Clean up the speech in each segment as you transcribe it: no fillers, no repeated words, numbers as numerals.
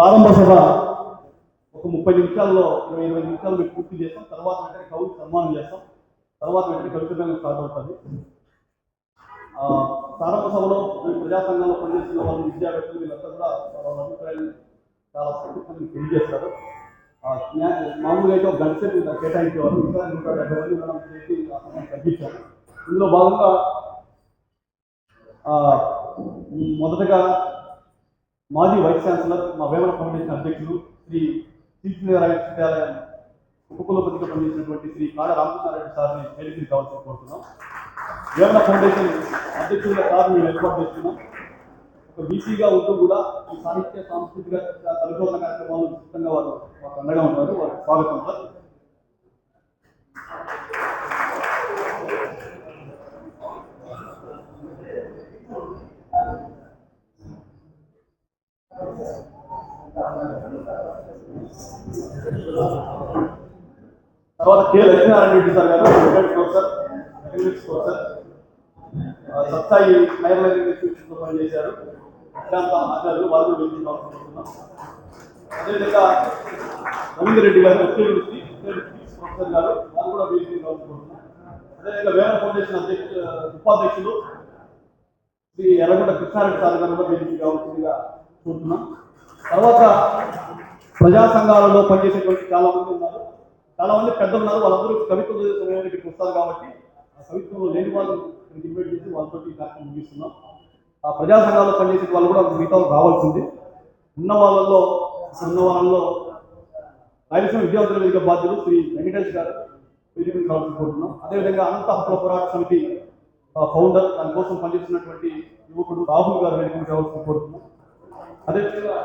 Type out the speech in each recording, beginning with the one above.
ప్రారంభ సభ ఒక 30 నిమిషాల్లో 20 నిమిషాలు మేము పూర్తి చేస్తాం. తర్వాత వెంటనే కవులు సన్మానం చేస్తాం. తర్వాత వెంటనే కవిత్వంగా స్టార్ట్ అవుతుంది. ప్రారంభ సభలో ఈ ప్రజా సంఘంలో పనిచేస్తున్న వాళ్ళు విద్యావేత్తలు వీళ్ళంతా కూడా వాళ్ళ అభిప్రాయాన్ని చాలా సంతృప్తిని తెలియజేస్తారు. మామూలుగా అయితే ఒక గంట సేపు కేటాయించేవారు. ఇంకా 170 మంది మనం చేసి ఆ సమయం తగ్గించారు. ఇందులో భాగంగా మొదటగా మాజీ వైస్ ఛాన్సలర్ మా వేమన ఫౌండేషన్ అధ్యక్షులు శ్రీ శ్రీకృష్ణదేవరాయ విశ్వవిద్యాలయం ఉపకులపతిగా పనిచేసినటువంటి శ్రీ కాడ రామకృష్ణారెడ్డి సార్ని వేదికకి కావాల్సి కోరుతున్నాం. వేమన ఫౌండేషన్ అధ్యక్షులుగా సార్ మేము ఏర్పాటు చేస్తున్నాం. ఒక బీసీగా ఉంటూ కూడా ఈ సాహిత్య సాంస్కృతిక పరిశోధన కార్యక్రమాలు విస్తృతంగా వారు మాకు అండగా ఉన్నారు. వారికి స్వాగతం సార్. తర్వాత కె లక్ష్మీనారాయణ రెడ్డి సార్ గారు professor economics professor Satsai higher learning ఇన్స్టిట్యూషన్లో పనిచేశారు. అత్యంత ఆచార్యులు వారు వేయించుకుంటున్నాం. అదేవిధంగా రవీంద్ర రెడ్డి గారు ప్రొఫెసర్ గారు వారు కూడా వేయించుకుంటున్నాం. అదేవిధంగా వేమన ఫౌండేషన్ ఉపాధ్యక్షులు శ్రీ ఎర్రగొండ కృష్ణారెడ్డి సార్ గారు కూడా వేయించి కావాల్సిందిగా చూస్తున్నాం. తర్వాత ప్రజా సంఘాలలో పనిచేసేటువంటి చాలా మంది ఉన్నారు. చాలా మంది పెద్దలు ఉన్నారు. వాళ్ళందరూ కవిత్వం చదివే సమయానికి వస్తారు కాబట్టి ఆ కవిత్వంలో లేని వాళ్ళు ఇన్వైట్ చేసి వాళ్ళతో ఈ కార్యక్రమం ముగిస్తున్నాం. ఆ ప్రజా సంఘాల్లో పనిచేసే వాళ్ళు కూడా మిగతా రావాల్సింది. ఉన్న వాళ్ళలో రాయలసీమ విద్యార్థుల వేదిక బాధ్యులు శ్రీ వెంకటేష్ గారు వేదికను కావాల్సి కోరుతున్నాం. అదేవిధంగా అనంత హక్కుల పోరాట సమితి ఫౌండర్ దానికోసం పనిచేస్తున్నటువంటి యువకుడు రాహుల్ గారు వేదికను కావాల్సి కోరుతున్నాం. అదేవిధంగా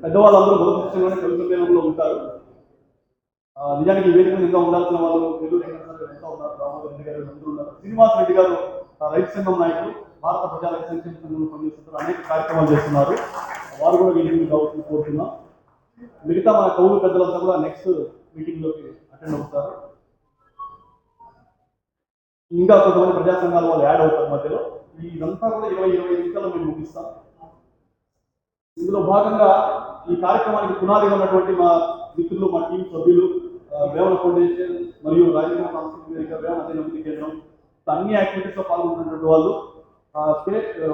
పెద్దవాళ్ళందరూ భౌతికంగానే కవిత్వంలో ఉంటారు. నిజానికి ఈ వేదిక ఇంకా ఉండాల్సిన వాళ్ళు ఎంత ఉన్నారు. రామోదర్ రెడ్డి గారు అందరూ ఉన్నారు. శ్రీనివాస్ రెడ్డి గారు రైతు సంఘం నాయకులు, భారత ప్రజా రైతు సంక్షేమ సంఘంలో పనిచేస్తున్నారు. అనేక కార్యక్రమాలు చేస్తున్నారు. వారు కూడా వేదికను కావాల్సి కోరుతున్నాం. మిగతా మన కవులు పెద్దలంతా కూడా నెక్స్ట్ మీటింగ్లోకి అటెండ్ అవుతారు. ఇంకా కొంతమంది ప్రజా సంఘాల వాళ్ళు యాడ్ అవుతారు మధ్యలో. ఇదంతా కూడా 20 నిమిషాల్లో మేము ముగిస్తాం. ఇందులో భాగంగా ఈ కార్యక్రమానికి పునాదిగా ఉన్నటువంటి మా మిత్రులు, మా టీం సభ్యులు, వేమన ఫౌండేషన్ మరియు రాజకీయ సాంస్కృతిక వేదిక, వేమన అధ్యయన కేంద్రం అన్ని యాక్టివిటీస్లో పాల్గొంటున్నటువంటి వాళ్ళు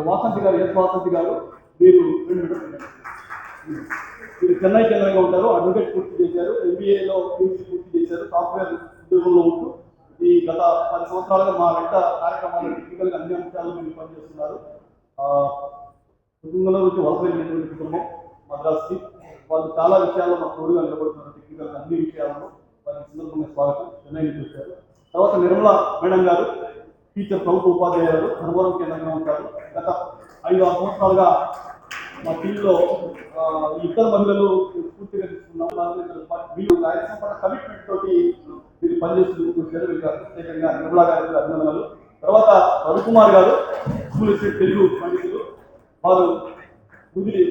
వాసంతి గారు, వాసంతి గారు మీరు చెన్నై కేంద్రంగా ఉంటారు. అడ్వకేట్ పూర్తి చేశారు. MBAలో PhD పూర్తి చేశారు. సాఫ్ట్వేర్ ఉద్యోగంలో ఉంటూ ఈ గత 10 సంవత్సరాలుగా మా వెంట కార్యక్రమాలు టెక్నికల్గా అన్ని అంశాలు మీరు పనిచేస్తున్నారు. కుటుంబంలో నుంచి వలస వెళ్ళినటువంటి కుటుంబం మద్రాస్కి. వాళ్ళు చాలా విషయాల్లో మాకు తోడుగా నిలబడుతున్నారు. టెక్నికల్ అన్ని విషయాలను వారికి సందర్భంగా స్వాగతం. చెన్నై నుంచి వచ్చారు. తర్వాత నిర్మలా మేడం గారు టీచర్, ప్రభుత్వ ఉపాధ్యాయులు, ధర్మవరం కేంద్రంగా ఉంటారు. గత 5-6 సంవత్సరాలుగా మా టీంలో ఇద్దరు మహిళలు పూర్తిగా తీసుకున్నాం. వీళ్ళు రాయలసీమ కమిట్మెంట్ తోటి వీళ్ళు పనిచేస్తూ వచ్చారు. వీళ్ళకి ప్రత్యేకంగా నిర్మలా గారికి అభినందనలు. తర్వాత రవికుమార్ గారు స్కూల్ తెలుగు పండితులు. వారు కుదిరి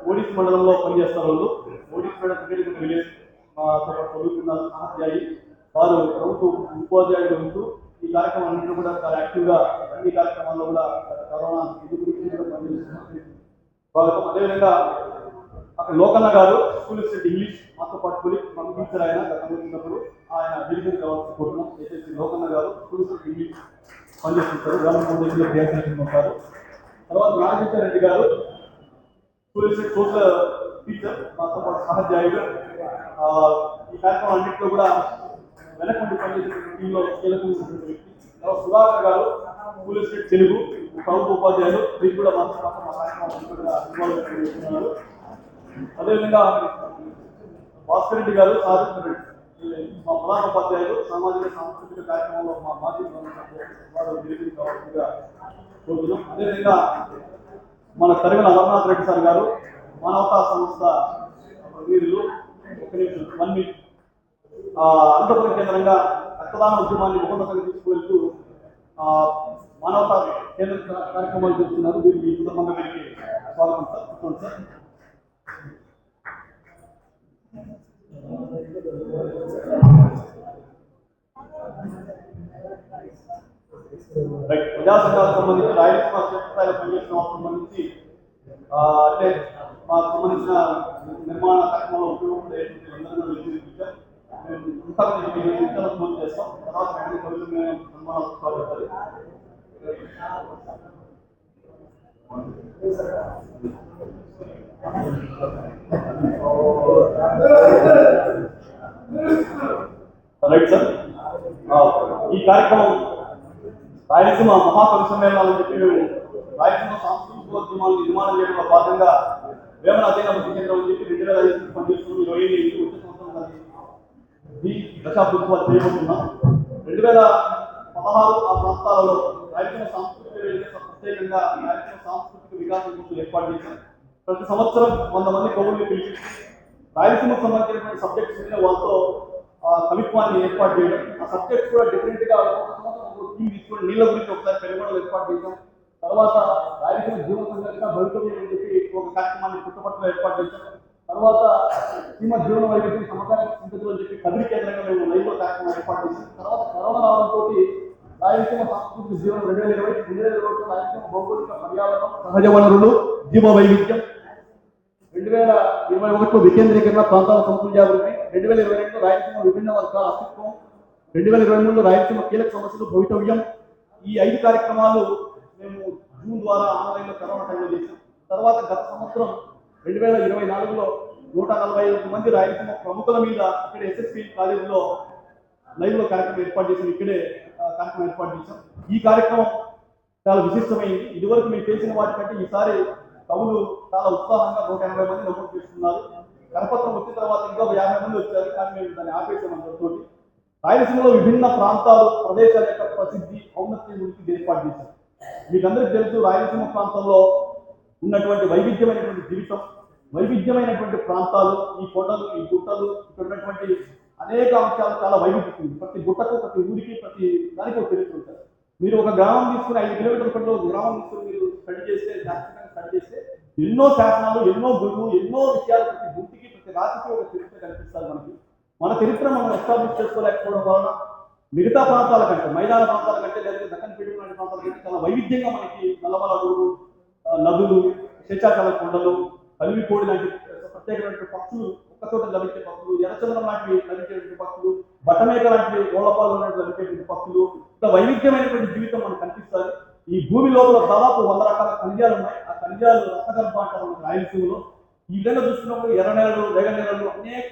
ఓడిసి మండలంలో పనిచేస్తారు. వాళ్ళు ఓడిసి మేడం క్రికెట్ విలేజ్ మాతో చదువుకున్నారు. సహాధ్యాయి వారు ప్రభుత్వ ఉపాధ్యాయులు ఉంటూ ఈ కార్యక్రమాలన్నింటినీ కూడా చాలా యాక్టివ్గా అన్ని కార్యక్రమాల్లో కూడా కరోనా గురించి పనిచేస్తున్నారు. స్వాగతం. అదేవిధంగా అక్కడ లోకన్న గారు స్కూల్ ఇంగ్లీష్ మాతో పాటు మన టీచర్ ఆయన గతంలో ఉన్నప్పుడు ఆయన డిగ్రీ కావాల్సి కోరుతున్నాం. ఏసీ లోకన్న గారు స్కూల్ ఇంగ్లీష్ పనిచేస్తుంటారు. గ్రామ ఫౌండేషన్లో క్రియేషన్ ఉంటారు. తర్వాత నాగేశ్వర రెడ్డి గారు సోషల్ టీచర్ మాతో పాటు సహాధ్యాయులు. ఈ కార్యక్రమం అన్నింటిలో కూడా వెనకుండి పనిచేసే టీంలో కీలకమైనటువంటి వ్యక్తి. తర్వాత సుధాకర్ గారు స్కూల్ తెలుగు ప్రభుత్వ ఉపాధ్యాయులు. వీరు కూడా మాతో పాటు మా కార్యక్రమాలు చేస్తున్నారు. అదేవిధంగా భాస్కర్ రెడ్డి గారు మా ప్రధాన ఉపాధ్యాయులు సామాజిక సాంస్కృతిక కార్యక్రమంలో మా మాజీ వారు తెలిపి కావాల్సిందిగా కోరుతున్నాం. అదేవిధంగా మన తరిమిన అమర్నాథ్ రెడ్డి సార్ గారు మానవతా సంస్థ వీరులు. ఒక నిమిషం 1 minute. అనంతపురం కేంద్రంగా రక్తదాన ఉద్యమాన్ని ఉన్నతంగా తీసుకువెళ్తూ మానవతా కేంద్ర కార్యక్రమాలు చేస్తున్నారు. వీరికి ఈ సందర్భంగా వీరికి స్వాగతం సార్. చెప్పండి సార్. ప్రజా సంఘాలకు సంబంధించి రాయలసీమ క్షేత్రస్థాయిలో పనిచేసిన వాళ్ళకి సంబంధించి అంటే మాకు సంబంధించిన నిర్మాణ కార్యక్రమంలో ఉపయోగపడే పూర్తి చేస్తాం. తర్వాత వెంటనే కవితలు నిర్మాణాలు స్వాగతాలు. రైట్ సార్, ఈ కార్యక్రమం రాయలసీమ మహాకవి సమ్మేళనాలని చెప్పి మేము రాయలసీమ సాంస్కృతికోద్యమాలు నిర్మాణం చేయడంలో భాగంగా వేమన అధ్యయన అభివృద్ధి కేంద్రం అని చెప్పి 2005 పనిచేస్తున్నాం. 27 వచ్చే సంవత్సరం ఈ దశాబ్దోత్సవాలు చేయబోతున్నాం. 2016 ఆ ప్రాంతాలలో రాయలసీమ ప్రత్యేకంగా రాయలసీమ సాంస్కృతిక వికాసం కోసం ఏర్పాటు చేశాం. ప్రతి సంవత్సరం 100 మంది కవుల్ని పిలిచి రాయలసీమకు సంబంధించినటువంటి సబ్జెక్ట్స్ మీద వాళ్ళతో కవిత్వాన్ని ఏర్పాటు చేయడం. ఆ సబ్జెక్ట్స్ కూడా డిఫరెంట్ గా థీమ్ తీసుకొని నీళ్ళ గురించి ఒకసారి పెరుగుదల ఏర్పాటు చేశాం. తర్వాత రాయలసీమ జీవన సంఘటన భవిష్యత్తు అని చెప్పి ఒక కార్యక్రమాన్ని పుట్టపట్టులో ఏర్పాటు చేశాం. తర్వాత సీమ జీవన వైవిధ్యం సమకాలీన చింతలు అని చెప్పి కదిరి కేంద్రంగా మేము లైవ్ లో కార్యక్రమం ఏర్పాటు చేశాం. తర్వాత కరోనా రావడంతో రాయలసీమ సాంస్కృతిక జీవనం 2020 రాయలసీమ భౌగోళిక పర్యావరణం, సహజ వనరులు, జీవ వైవిధ్యం, 2021 వికేంద్రీకరణ, ప్రాంతాల సమతుల్యాభివృద్ధి, 2022 రాయలసీమ విభిన్న వర్గాల అస్తిత్వం, 2023 రాయలసీమ కీలక సమస్యలు భవితవ్యం. ఈ 5 కార్యక్రమాలు మేము జూన్ ద్వారా ఆన్లైన్లో కరోనా టైంలో చేసాం. తర్వాత గత సంవత్సరం 2024లో 145 మంది రాయలసీమ ప్రముఖుల మీద ఇక్కడ ఎస్ఎస్పి కాలేజీలో లైవ్లో కార్యక్రమం ఏర్పాటు చేసాం. ఇక్కడే కార్యక్రమం ఏర్పాటు చేసాం. ఈ కార్యక్రమం చాలా విశిష్టమైంది. ఇదివరకు మేము చేసిన వాటికంటే ఈసారి కవులు చాలా ఉత్సాహంగా 180 మంది నమోదు చేస్తున్నారు. కరపత్రం వచ్చిన తర్వాత ఇంకా 50 మంది వచ్చారు, కానీ మేము దాన్ని ఆపేసాం అందరితో. రాయలసీమలో విభిన్న ప్రాంతాలు, ప్రదేశాల యొక్క ప్రసిద్ధి, ఔన్నత్యం గురించి ఏర్పాటు చేశారు. మీకు అందరికీ తెలుసు, రాయలసీమ ప్రాంతంలో ఉన్నటువంటి వైవిధ్యమైనటువంటి జీవితం, వైవిధ్యమైనటువంటి ప్రాంతాలు, ఈ కొండలు, ఈ గుట్టలు, ఇక్కడ ఉన్నటువంటి అనేక అంశాలు చాలా వైవిధ్యం. ప్రతి గుట్టకు, ప్రతి ఊరికి, ప్రతి దానికి ఒక చరిత్ర ఉంటుంది. మీరు ఒక గ్రామం తీసుకుని 5 కిలోమీటర్ల పరిధిలో ఒక గ్రామం తీసుకుని మీరు స్టడీ చేస్తే, స్టడీ చేస్తే ఎన్నో శాసనాలు, ఎన్నో గురువు, ఎన్నో విషయాలు, ప్రతి గుర్తికి, ప్రతి రాతికి ఒక చరిత్ర కనిపిస్తారు మనకి. మన చరిత్ర మనం ఎస్టాబ్లిష్ చేసుకోలేకపోవడం వలన మిగతా ప్రాంతాల కంటే, మైదాన ప్రాంతాల కంటే, లేదా దక్కన్ పీఠం లాంటి ప్రాంతాల కంటే చాలా వైవిధ్యంగా మనకి నల్లమలడు, నదులు, శేషాచల కొండలు, కలివికోడి లాంటి ప్రత్యేకమైన పక్షులు, ఒక్కచోట లభించే పక్షులు, ఎర్రచంద్రం లాంటివి లభించేటువంటి పక్షులు, బట్టమేక లాంటివి గోళపాలు లభించేటువంటి పక్షులు, ఇంకా వైవిధ్యమైనటువంటి జీవితం మనకు కనిపిస్తుంది. ఈ భూమి లోపల దాదాపు 100 రకాల ఖనిజాలు ఉన్నాయి. ఆ ఖనిజాలు రక్తగర్భ అంటారు మన రాయలసీమలో. ఈ విధంగా చూసుకున్నప్పుడు ఎర్ర నేలలు, రేగ నేలలు,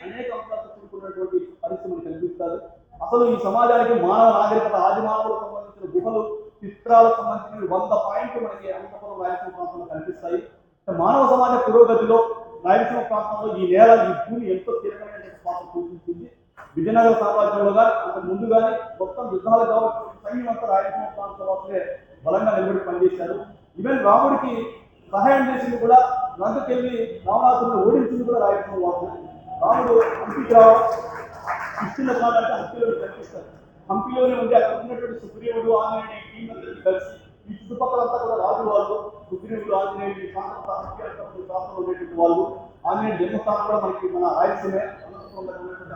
అనేక అంశాలతో కూడుకున్నటువంటి పరిస్థితులు కనిపిస్తారు. అసలు ఈ సమాజానికి మానవ నాగరికత, ఆది మానవులకు సంబంధించిన గుహలు, చిత్రాలకు సంబంధించిన 100 పాయింట్లు మనకి అనంతపురం రాయలసీమ ప్రాంతంలో కనిపిస్తాయి. మానవ సమాజ పురోగతిలో రాయలసీమ ప్రాంతంలో ఈ నేల, ఈ భూమి ఎంతో కీలకమైనటువంటి పాత్ర పోషించింది. విజయనగర సామ్రాజ్యంలో కానీ, అంతకు ముందు కానీ మొత్తం యుద్ధాలు కావచ్చు, సైన్యం అంతా రాయలసీమ ప్రాంతంలో బలంగా నిలబడి పనిచేశారు. ఈవెన్ రాముడికి సహాయం చేసింది కూడా, లంకకెళ్ళి రావణాసురుని ఓడించింది కూడా రాయలసీమ వాళ్ళు. రాముడు హంపికి రావడం, కృష్ణుల కాలంటే హంపిలో కనిపిస్తారు. హంపిలోనే ఉండి అక్కడ ఉన్నటువంటి సుగ్రీవుడు, ఆంజనేయుడు టీం అందరికీ కలిసి ఈ చుట్టుపక్కలంతా కూడా రాజు వాళ్ళు, సుగ్రీవుడు, ఆంజనేయుడు శాస్త్రంలో ఉండేటువంటి వాళ్ళు. ఆంజనేయుడు జన్మస్థానం కూడా మనకి మన రాయలసీమే.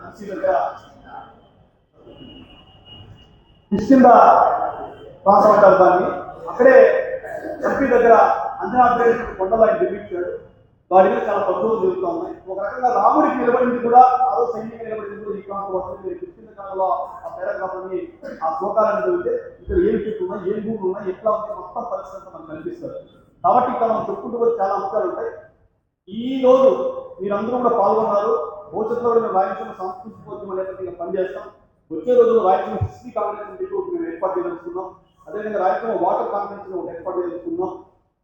హంపి దగ్గర కిష్కింద ప్రాంతం అంటారు దాన్ని. అక్కడే హంపి దగ్గర అంజనాద్రి కొండలు ఆయన నిర్మించాడు. వాటి మీద చాలా పద్ధతులు జరుగుతూ ఉన్నాయి. ఒక రకంగా రాముడికి నిలబడింది కూడా, ఆ రోజు సైన్యంగా నిలబడింది కూడా ఈ ప్రాంతం వస్తుంది. కిష్కింద కాలంలో ఆ పేరాగ్రాఫ్ని, ఆ శ్లోకాలను చదివితే ఇక్కడ ఏం చెట్లు ఉన్నాయి, ఏం భూములు ఉన్నాయి, ఎట్లా ఉంది, మొత్తం పరిస్థితి మనకు కనిపిస్తుంది. కాబట్టి ఇక్కడ మనం చెప్పుకుంటూ కూడా చాలా అంశాలు ఉంటాయి. ఈ రోజు మీరందరూ కూడా పాల్గొన్నారు. భవిష్యత్తులో కూడా మేము రాయలసీమ సాంస్కృతికోద్యమం నేపథ్యంగా పనిచేస్తాం. వచ్చే రోజుల్లో రాయలసీమ హిస్టరీ కాన్ఫరెన్స్ మేము ఏర్పాటు చేయదలుచుకున్నాం. అదేవిధంగా రాయలసీమ వాటర్ కాన్ఫరెన్స్ ఒకటి ఏర్పాటు చేయదలుచుకున్నాం.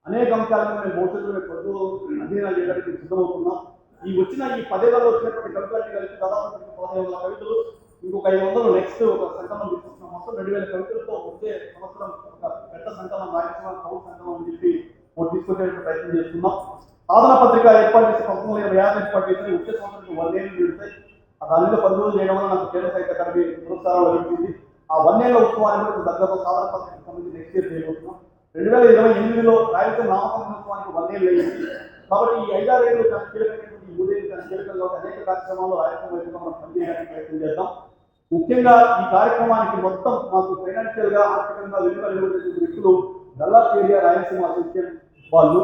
అనేక అంశాలను మేము భవిష్యత్తులో పొద్దు అధ్యయనాలు చేయడానికి సిద్ధమవుతున్నాం. ఈ వచ్చిన ఈ 10 ఏళ్లలో వచ్చినటువంటి కవితలన్నీ కలిపి దాదాపు 1500 కవితలు, ఇంకొక 500 నెక్స్ట్ ఒక సంకలనం తీసుకుంటున్నాం. మొత్తం 2000 కవితలతో వచ్చే సంవత్సరం ఒక పెద్ద సంకలనం, రాయలసీమ కవి సంకలనం అని చెప్పి ఒకటి తీసుకొచ్చే ప్రయత్నం చేస్తున్నాం. సాధన పత్రిక ఏర్పాటు చేసి 1926 ఏర్పాటు చేసి వచ్చే సంవత్సరానికి 1 ఏళ్ళు జరుగుతాయి. దాని మీద 10 రోజులు చేయడం వల్ల నాకు కేంద్ర సాహిత్య అకాడమీ పురస్కారం లభించింది. ఆ 1 ఏళ్ల ఉత్సవానికి కూడా దగ్గరలో సాధన పత్రిక సంబంధించి నెక్స్ట్ ఇయర్ చేయబోతున్నాం. 2028లో రాయలసీమ నామకరణ ఉత్సవానికి 1 ఏళ్ళు అయ్యింది. కాబట్టి ఈ 5-6 ఏళ్ళు కీలకమైనటువంటి 3 ఏళ్ళు కీలకంగా అనేక కార్యక్రమాల్లో రాయలసీమ వైపుగా మనం పనిచేయడానికి ప్రయత్నం చేద్దాం. ముఖ్యంగా ఈ కార్యక్రమానికి మొత్తం మాకు ఫైనాన్షియల్ గా, ఆర్థికంగా వెనుక నిలబడే వ్యక్తులు డల్లాస్ ఏరియా రాయలసీమ అసోసియేషన్, వాళ్ళు.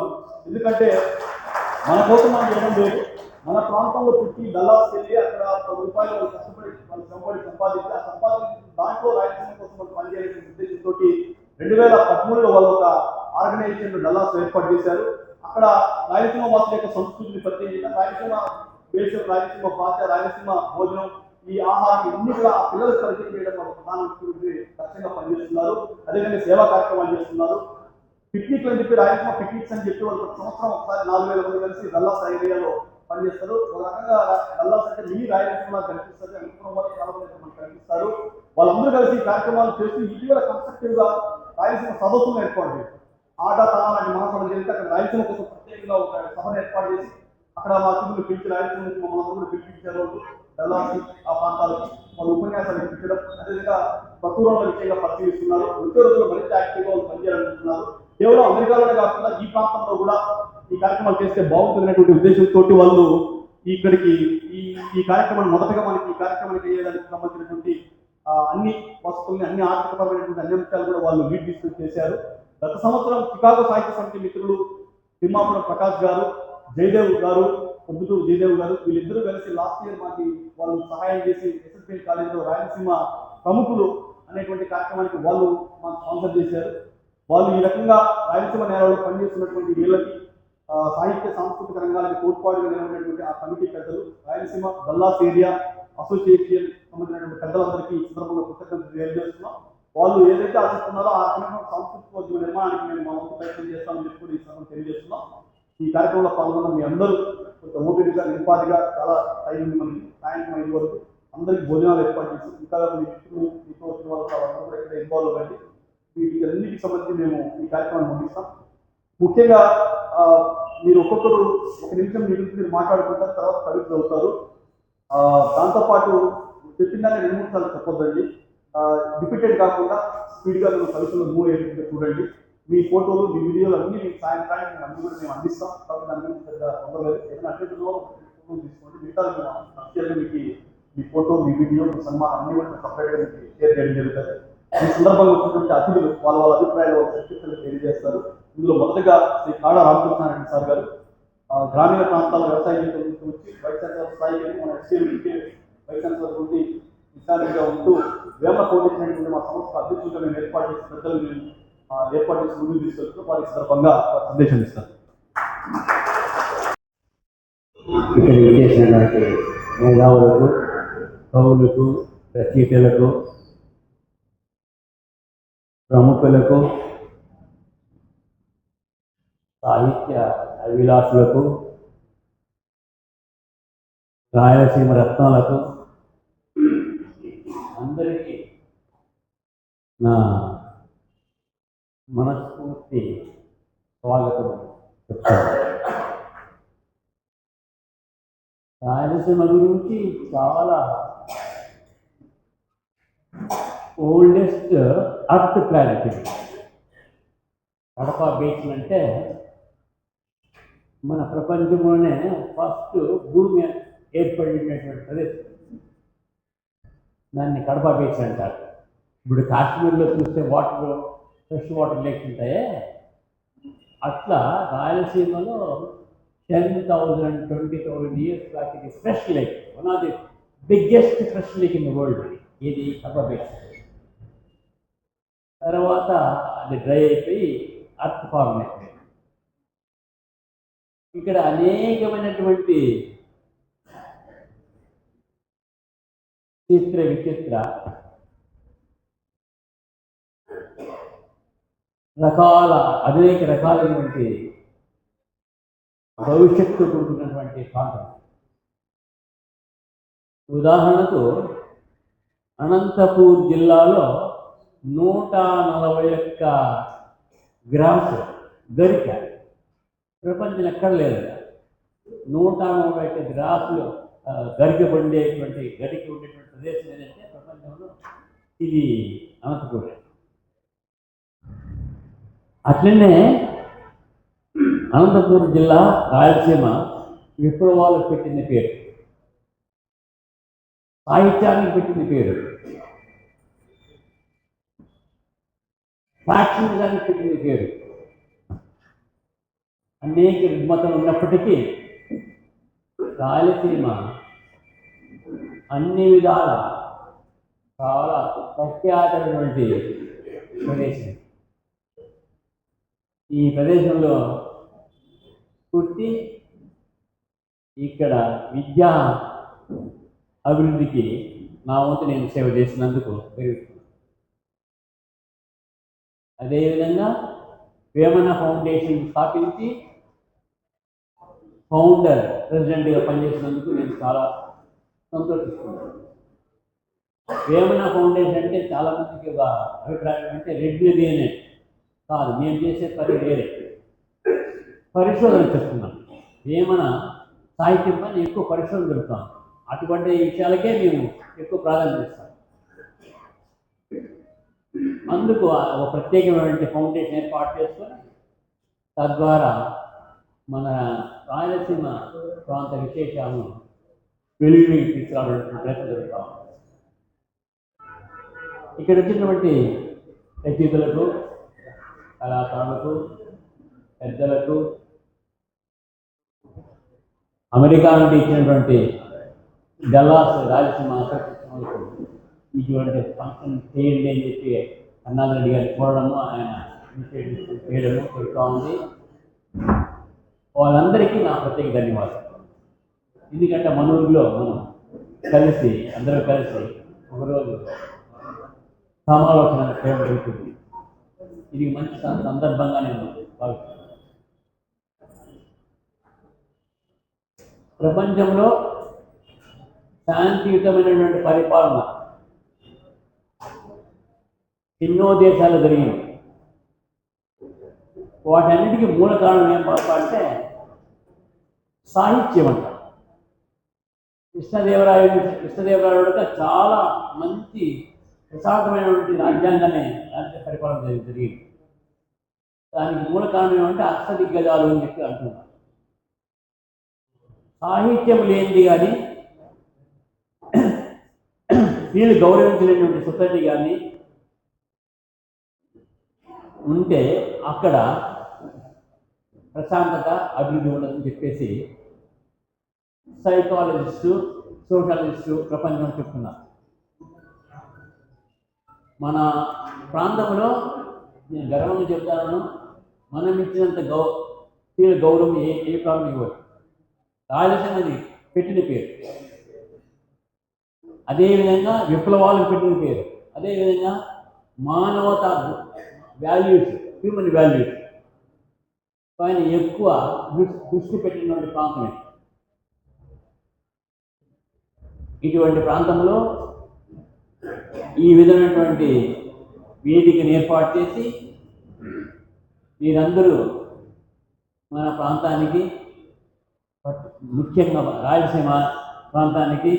ఎందుకంటే మన కోసం మనం చేయడం లేదు, మన ప్రాంతంలో పుట్టి డల్లాస్కి వెళ్ళి అక్కడ 10 రూపాయలు వాళ్ళు కష్టపడి వాళ్ళు శ్రమపడి సంపాదించి ఆ సంపాదించిన దాంట్లో రాయలసీమ కోసం వాళ్ళు పనిచేయాలనే ఉద్దేశంతో 2013లో వాళ్ళు ఒక ఆర్గనైజేషన్ డల్లాస్ ఏర్పాటు చేశారు. అక్కడ రాయలసీమ వాసుల యొక్క సంస్కృతిని పరిచయం చేయడం, రాయలసీమ వేషం, రాయలసీమ భాష, రాయలసీమ భోజనం, ఈ ఆహారం ఇవన్నీ కూడా ఆ పిల్లలకు పరిచయం చేయడం వాళ్ళ ప్రధానమంత్రి లక్ష్యంగా పనిచేస్తున్నారు. అదేవిధంగా సేవా కార్యక్రమాలు చేస్తున్నారు. పిక్నిక్ అని చెప్పి రాయలసీమ పిక్నిక్స్ అని చెప్పి వాళ్ళు సంవత్సరం ఒకసారి 4000 మంది కలిసి డల్లాస్ ఏరియాలో పనిచేస్తారు. ఒక రకంగా డల్లాస్ అంటే మీ రాయలసీమ కనిపిస్తుంది, అనుకున్న వాళ్ళు చాలా మంది మనకు కనిపిస్తారు. వాళ్ళందరూ కలిసి ఈ కార్యక్రమాలు చేస్తూ ఇటీవల కన్స్ట్రక్టివ్ గా రాయలసీమ సదస్సును ఏర్పాటు చేశారు. ఆట తాళాన్ని మహాసభ జరిగితే అక్కడ రాయలసీమ కోసం ప్రత్యేకంగా ఒక సభను ఏర్పాటు చేసి అక్కడ మా అతిథులు పిలిచి రాయలసీమ నుంచి మమ్మల్ని కూడా పిలిపించారు. డల్లాసి ఆ ప్రాంతాలకి వాళ్ళు ఉపన్యాసాలు ఇప్పించడం, అదేవిధంగా ప్రచురణల విషయంగా పరిశీలిస్తున్నారు. వచ్చే రోజుల్లో మరింత యాక్టివ్గా వాళ్ళు పనిచేయాలనుకుంటున్నారు. కేవలం అమెరికాలోనే కాకుండా ఈ ప్రాంతంలో కూడా ఈ కార్యక్రమాలు చేస్తే బాగుంటుందనేటువంటి ఉద్దేశంతో వాళ్ళు ఇక్కడికి ఈ ఈ కార్యక్రమాన్ని మొదటగా మనకి ఈ కార్యక్రమానికి చేయడానికి సంబంధించినటువంటి అన్ని వస్తువుల్ని, అన్ని ఆర్థికపరమైనటువంటి అన్ని అంశాలు కూడా వాళ్ళు లీడ్ తీసుకొని చేశారు. గత సంవత్సరం చికాగో సాహిత్య సమితి మిత్రులు తిమ్మాపురం ప్రకాష్ గారు, జయదేవ్ గారు, పొద్దుటూరు జయదేవ్ గారు, వీళ్ళిద్దరూ కలిసి లాస్ట్ ఇయర్ మాకి వాళ్ళు సహాయం చేసి ఎస్ఎస్పీ కాలేజీలో రాయలసీమ ప్రముఖులు అనేటువంటి కార్యక్రమానికి వాళ్ళు మాకు స్పాన్సర్ చేశారు. వాళ్ళు ఈ రకంగా రాయలసీమ నేలలో పనిచేస్తున్నటువంటి వీళ్ళకి సాహిత్య సాంస్కృతిక రంగాలకు తోడ్పాటుగా నిలబడినటువంటి ఆ కమిటీ పెద్దలు, రాయలసీమ డల్లాస్ ఏరియా అసోసియేషన్ సంబంధించినటువంటి పెద్దలందరికీ ఈ సందర్భంగా కృతజ్ఞతలు తెలియజేస్తున్నాం. వాళ్ళు ఏదైతే ఆశిస్తున్నారో ఆ రకమైన సాంస్కృతిక నిర్మాణానికి మేము మా వంతు ప్రయత్నం చేస్తామని చెప్పి కూడా ఈ సందర్భంగా తెలియజేస్తున్నాం. ఈ కార్యక్రమంలో పాల్గొన్న మీ అందరూ కొంత ఓపికగా నింపాదిగా చాలా టైం మనకి సాయంత్రం 5 వరకు అందరికీ భోజనాలు ఏర్పాటు చేసి ఇంకా మీ మిత్రులు మీతో వచ్చిన వాళ్ళతో వాళ్ళందరూ కూడా ఇక్కడ ఇన్వాల్వ్ అవ్వండి. వీటికి అన్నిటికి సంబంధించి మేము ఈ కార్యక్రమాన్ని ముగిస్తాం. ముఖ్యంగా మీరు ఒక్కొక్కరు 1 నిమిషం మీ గురించి మీరు మాట్లాడుకుంటారు, తర్వాత కవితలు అవుతారు. దాంతోపాటు చెప్పిందాన్ని 2-3 సార్లు చెప్పొద్దండి. రిపీటెడ్ కాకుండా స్పీడ్గా మేము కవితలు మూవ్ అయ్యేట్టుగా చూడండి. మీ ఫోటోలు, మీ వీడియోలు అన్నీ మీకు సాయంత్రానికి మేము అన్ని కూడా మేము అందిస్తాం. కాబట్టి దాని గురించి పెద్ద తొందరలేదు. ఏదైనా అడ్డంలో ఫోటోలు తీసుకోండి. మిగతా మేము అఫీషియల్గా మీకు మీ ఫోటో, మీ వీడియో, మీ సన్మానం అన్ని కూడా సపరేట్గా మీకు షేర్ చేయడం జరుగుతుంది. ఈ సందర్భంగా వచ్చినటువంటి అతిథులు వాళ్ళ అభిప్రాయాలు చర్చలు తెలియజేస్తారు. ఇందులో మొదటగా శ్రీ కాళ రామకృష్ణారెడ్డి సార్ గారు గ్రామీణ ప్రాంతాల వ్యవసాయ నుంచి వచ్చి వైస్ ఛాన్సలర్ స్థాయికి మన ఎస్టీఎం వైస్ ఛాన్సలర్ నుండి విశాలంగా ఉంటూ వేమ ఫౌండేషన్ అనేటువంటి మా సంస్థ అధ్యక్షులుగా మేము ఏర్పాటు చేసిన పెద్దలు మేము ఏర్పాటు చేసి ముందుకు తీసుకెళ్తూ వారి సందర్భంగా సందేశం ఇస్తారు. ఇక్కడ విశేషమైనటువంటి మేధావులకు, కవులకు, రచయితలకు, ప్రముఖులకు, సాహిత్య అభిలాషులకు, రాయలసీమ రత్నాలకు అందరికీ నా మనస్ఫూర్తి స్వాగతం చెప్తాను. రాయలసీమ గురించి చాలా ఓల్డెస్ట్ అర్త్ ప్లానెట్ ఇది. కడప బేసిన్ అంటే మన ప్రపంచంలోనే ఫస్ట్ భూమి ఏర్పడినటువంటి ప్రదేశం. దాన్ని కడప బేసిన్ అంటారు. ఇప్పుడు కాశ్మీర్లో చూస్తే ఫ్రెష్ వాటర్ లేక్స్ ఉంటాయే, అట్లా రాయలసీమలో 10,000, 20,000 years బ్యాక్ ఇది fresh lake. One of the biggest fresh lake in the world ఇది కడప బేసిన్. తర్వాత అది డ్రై అయిపోయి అర్త్ ఫార్మ్ అయిపోయింది. ఇక్కడ అనేకమైనటువంటి విచిత్ర అనేక రకాలైనటువంటి భవిష్యత్తు కూడుకున్నటువంటి ప్రాంతం. ఉదాహరణకు అనంతపూర్ జిల్లాలో 141 గ్రామ్స్ గరిక ప్రపంచం ఎక్కడ లేదు. 141 గ్రాసులు గరిక ఉండేటువంటి ప్రదేశం ఏదంటే ప్రపంచంలో ఇది అనంతపూర్. అట్లనే అనంతపూర్ జిల్లా, రాయలసీమ విప్లవాలకు పెట్టిన పేరు, సాహిత్యానికి పెట్టిన పేరు, ఫ్యాక్షనిజానికి పెట్టిన పేరు. అనేక రుగ్మతలు ఉన్నప్పటికీ రాయలసీమ అన్ని విధాల చాలా ప్రఖ్యాతమైనటువంటి ప్రదేశం. ఈ ప్రదేశంలో పుట్టి ఇక్కడ విద్యా అభివృద్ధికి నా వంతు నేను సేవ చేసినందుకు పెరుగుతుంది. అదేవిధంగా వేమన ఫౌండేషన్ స్థాపించి ఫౌండర్ ప్రెసిడెంట్గా పనిచేసినందుకు నేను చాలా సంతోషిస్తున్నాను. వేమన ఫౌండేషన్ అంటే చాలామందికి ఒక అభిప్రాయం అంటే రెడ్డిది అనే కాదు, మేము చేసే పని వేరే. పరిశోధన చేస్తున్నాం. వేమన సాహిత్యం పైన ఎక్కువ పరిశోధన జరుగుతాం. అటువంటి విషయాలకే మేము ఎక్కువ ప్రాధాన్యత ఇస్తాం. అందుకు ఒక ప్రత్యేకమైనటువంటి ఫౌండేషన్ ఏర్పాటు చేసుకొని తద్వారా మన రాయలసీమ ప్రాంత విశేషాలను వెలుగులోకి తీసుకురావడానికి ప్రయత్నం జరుగుతాం. ఇక్కడ వచ్చినటువంటి రచయితలకు, కళాకారులకు, పెద్దలకు, అమెరికా నుండి ఇచ్చినటువంటి డల్లాస్ రాయలసీమ అసోసియేషన్లకు ఇటువంటి ఫంక్షన్ చేయండి అని చెప్పి అన్నారెడ్డి గారిని కోరడము, ఆయన ఇనిషియేటివ్ చేయడము జరుగుతూ ఉంది. వాళ్ళందరికీ నా ప్రత్యేక ధన్యవాదాలు. ఎందుకంటే మన ఊరిలో మనం కలిసి అందరూ కలిసి ఒకరోజు సమాలోచన చేయడం జరుగుతుంది. ఇది మంచి సందర్భంగా నేను భావిస్తున్నాను. ప్రపంచంలో శాంతియుతమైనటువంటి పరిపాలన ఎన్నో దేశాలు జరిగింది. వాటన్నిటికీ మూల కారణం ఏం అంటే సాహిత్యం అంట. కృష్ణదేవరాయుడు చాలా మంచి ప్రశాంతమైనటువంటి రాజ్యాంగాన్ని రాజ్య పరిపాలన జరిగింది. దానికి మూల కారణం ఏమంటే అష్టదిగ్గజాలు అని చెప్పి అంటున్నారు. సాహిత్యం లేనిది కానీ, వీళ్ళు గౌరవించలేనటువంటి సొసైటీ కానీ ఉంటే అక్కడ ప్రశాంతత, అభివృద్ధి ఉండదని చెప్పేసి సైకాలజిస్టు, సోషలిస్టు ప్రపంచం చెప్తున్నారు. మన ప్రాంతంలో నేను గర్వంగా చెప్తాను, మనం ఇచ్చినంత గౌరవం ఏ ప్రాంతం ఇవ్వదు. రాయలసీమది పెట్టిన పేరు, అదేవిధంగా విప్లవాలకు పెట్టిన పేరు, అదేవిధంగా మానవతా వాల్యూస్, హ్యూమన్ వాల్యూస్ పైన ఎక్కువ దృష్టి పెట్టినటువంటి ప్రాంతమే. ఇటువంటి ప్రాంతంలో ఈ విధమైనటువంటి వేదికను ఏర్పాటు చేసి మీరందరూ మన ప్రాంతానికి, ముఖ్యంగా రాయలసీమ ప్రాంతానికి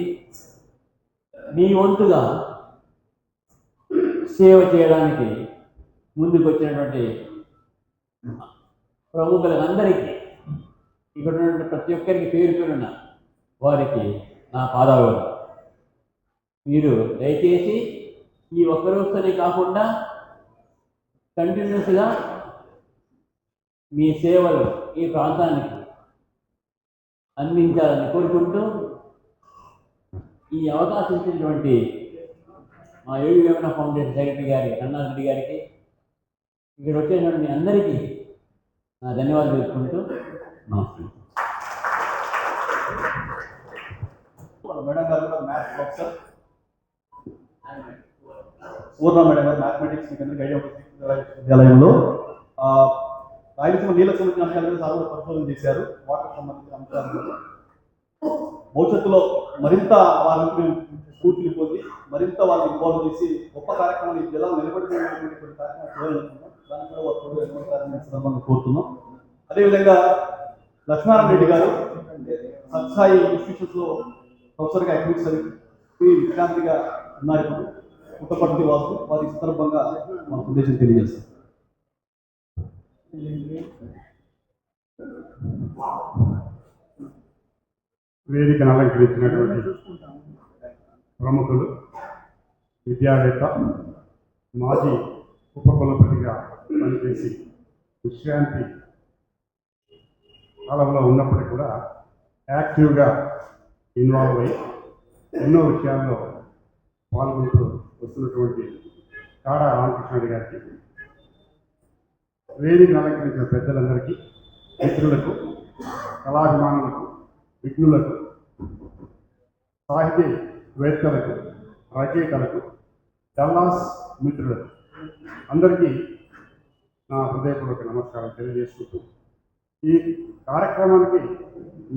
మీ వంతుగా సేవ చేయడానికి ముందుకు వచ్చినటువంటి ప్రముఖులందరికీ, ఇక్కడ ఉన్నటువంటి ప్రతి ఒక్కరికి పేరు పేరున్న వారికి నా పాదాలు. మీరు దయచేసి ఈ ఒక్క రోజుతోనే కాకుండా కంటిన్యూస్గా మీ సేవలు ఈ ప్రాంతానికి అందించాలని కోరుకుంటూ, ఈ అవకాశం ఇచ్చినటువంటి మా ఏడు వేమన ఫౌండేషన్ సెక్రటరీ గారి అన్నారెడ్డి గారికి, ఇక్కడ వచ్చేటువంటి మీ అందరికీ నా ధన్యవాదాలు తెలుపుకుంటూ నమస్కారం. మేడం గారు కూడా మ్యాథ్స్ ప్రొఫెసర్, పూర్ణ మేడం గారు మ్యాథమెటిక్స్ గైడ్ విద్యాలయంలో రాయలసీమ నీళ్ళకు సంబంధించిన అంశాలను సాగులో పరిశోధన చేశారు. వాటర్కి సంబంధించిన అంశాలను భవిష్యత్తులో మరింత వారికి స్ఫూర్తిని పొంది మరింత వాళ్ళని ఇన్వాల్వ్ చేసి గొప్ప కార్యక్రమాలు ఈ జిల్లాలో నిలబెట్టుకునేటువంటి కొన్ని కార్యక్రమాలు చేయాలనుకుంటున్నాం. దానికి కూడా వారు సందర్భంగా కోరుతున్నాం. అదేవిధంగా లక్ష్మీనారాయణ రెడ్డి గారు సత్సాయి ఇన్స్టిట్యూషన్స్లో ప్రొఫెసర్గా ఎకనామిక్స్ విశ్రాంతిగా ఉన్నారు. ఇప్పుడు పుట్టపర్తి వాసు వారి సందర్భంగా మన సందేశం తెలియజేస్తారు. వేదికను అలంకరించినటువంటి ప్రముఖులు, విద్యావేత్త, మాజీ ఉపకులపతిగా పనిచేసి విశ్రాంతి కాలంలో ఉన్నప్పటికీ కూడా యాక్టివ్గా ఇన్వాల్వ్ అయ్యి ఎన్నో విషయాల్లో పాల్గొంటూ వస్తున్నటువంటి కాడా రామకృష్ణుడి గారికి, వేదికను అలంకరించిన పెద్దలందరికీ, మిత్రులకు, కళాభిమానులకు, విఘ్నులకు, సాహితీవేత్తలకు, రచయితలకు, డల్లాస్ మిత్రులకు అందరికీ నా హృదయపూర్వక నమస్కారం తెలియజేసుకుంటూ, ఈ కార్యక్రమానికి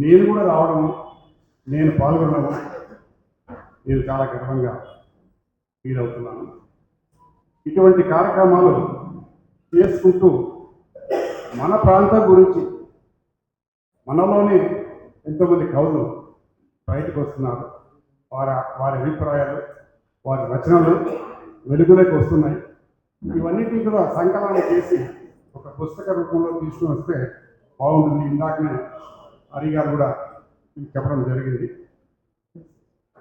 నేను కూడా రావడము, నేను పాల్గొనడము నేను చాలా గర్వంగా ఫీల్ అవుతున్నాను. ఇటువంటి కార్యక్రమాలు చేసుకుంటూ మన ప్రాంతం గురించి మనలోని ఎంతోమంది కవులు బయటకు వస్తున్నారు. వారి అభిప్రాయాలు, వారి రచనలు వెలుగులోకి వస్తున్నాయి. ఇవన్నిటిని కూడా సంకలనం చేసి ఒక పుస్తక రూపంలో తీసుకుని వస్తే బాగుంటుంది. ఇందాకనే హరి గారు కూడా చెప్పడం జరిగింది.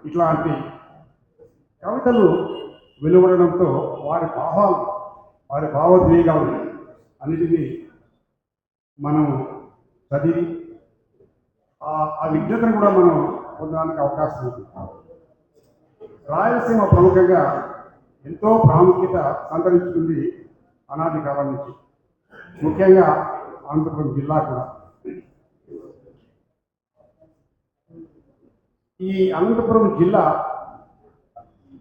ఇట్లాంటి కవితలు వెలువడడంతో వారి భావాలు, వారి భావోద్వేగాలు అన్నిటినీ మనం చదివి ఆ విజ్ఞతను కూడా మనం పొందడానికి అవకాశం ఉంటుంది. రాయలసీమ ప్రముఖంగా ఎంతో ప్రాముఖ్యత సంతరించుకుంది అనాది కాలం నుంచి, ముఖ్యంగా అనంతపురం జిల్లా కూడా. ఈ అనంతపురం జిల్లా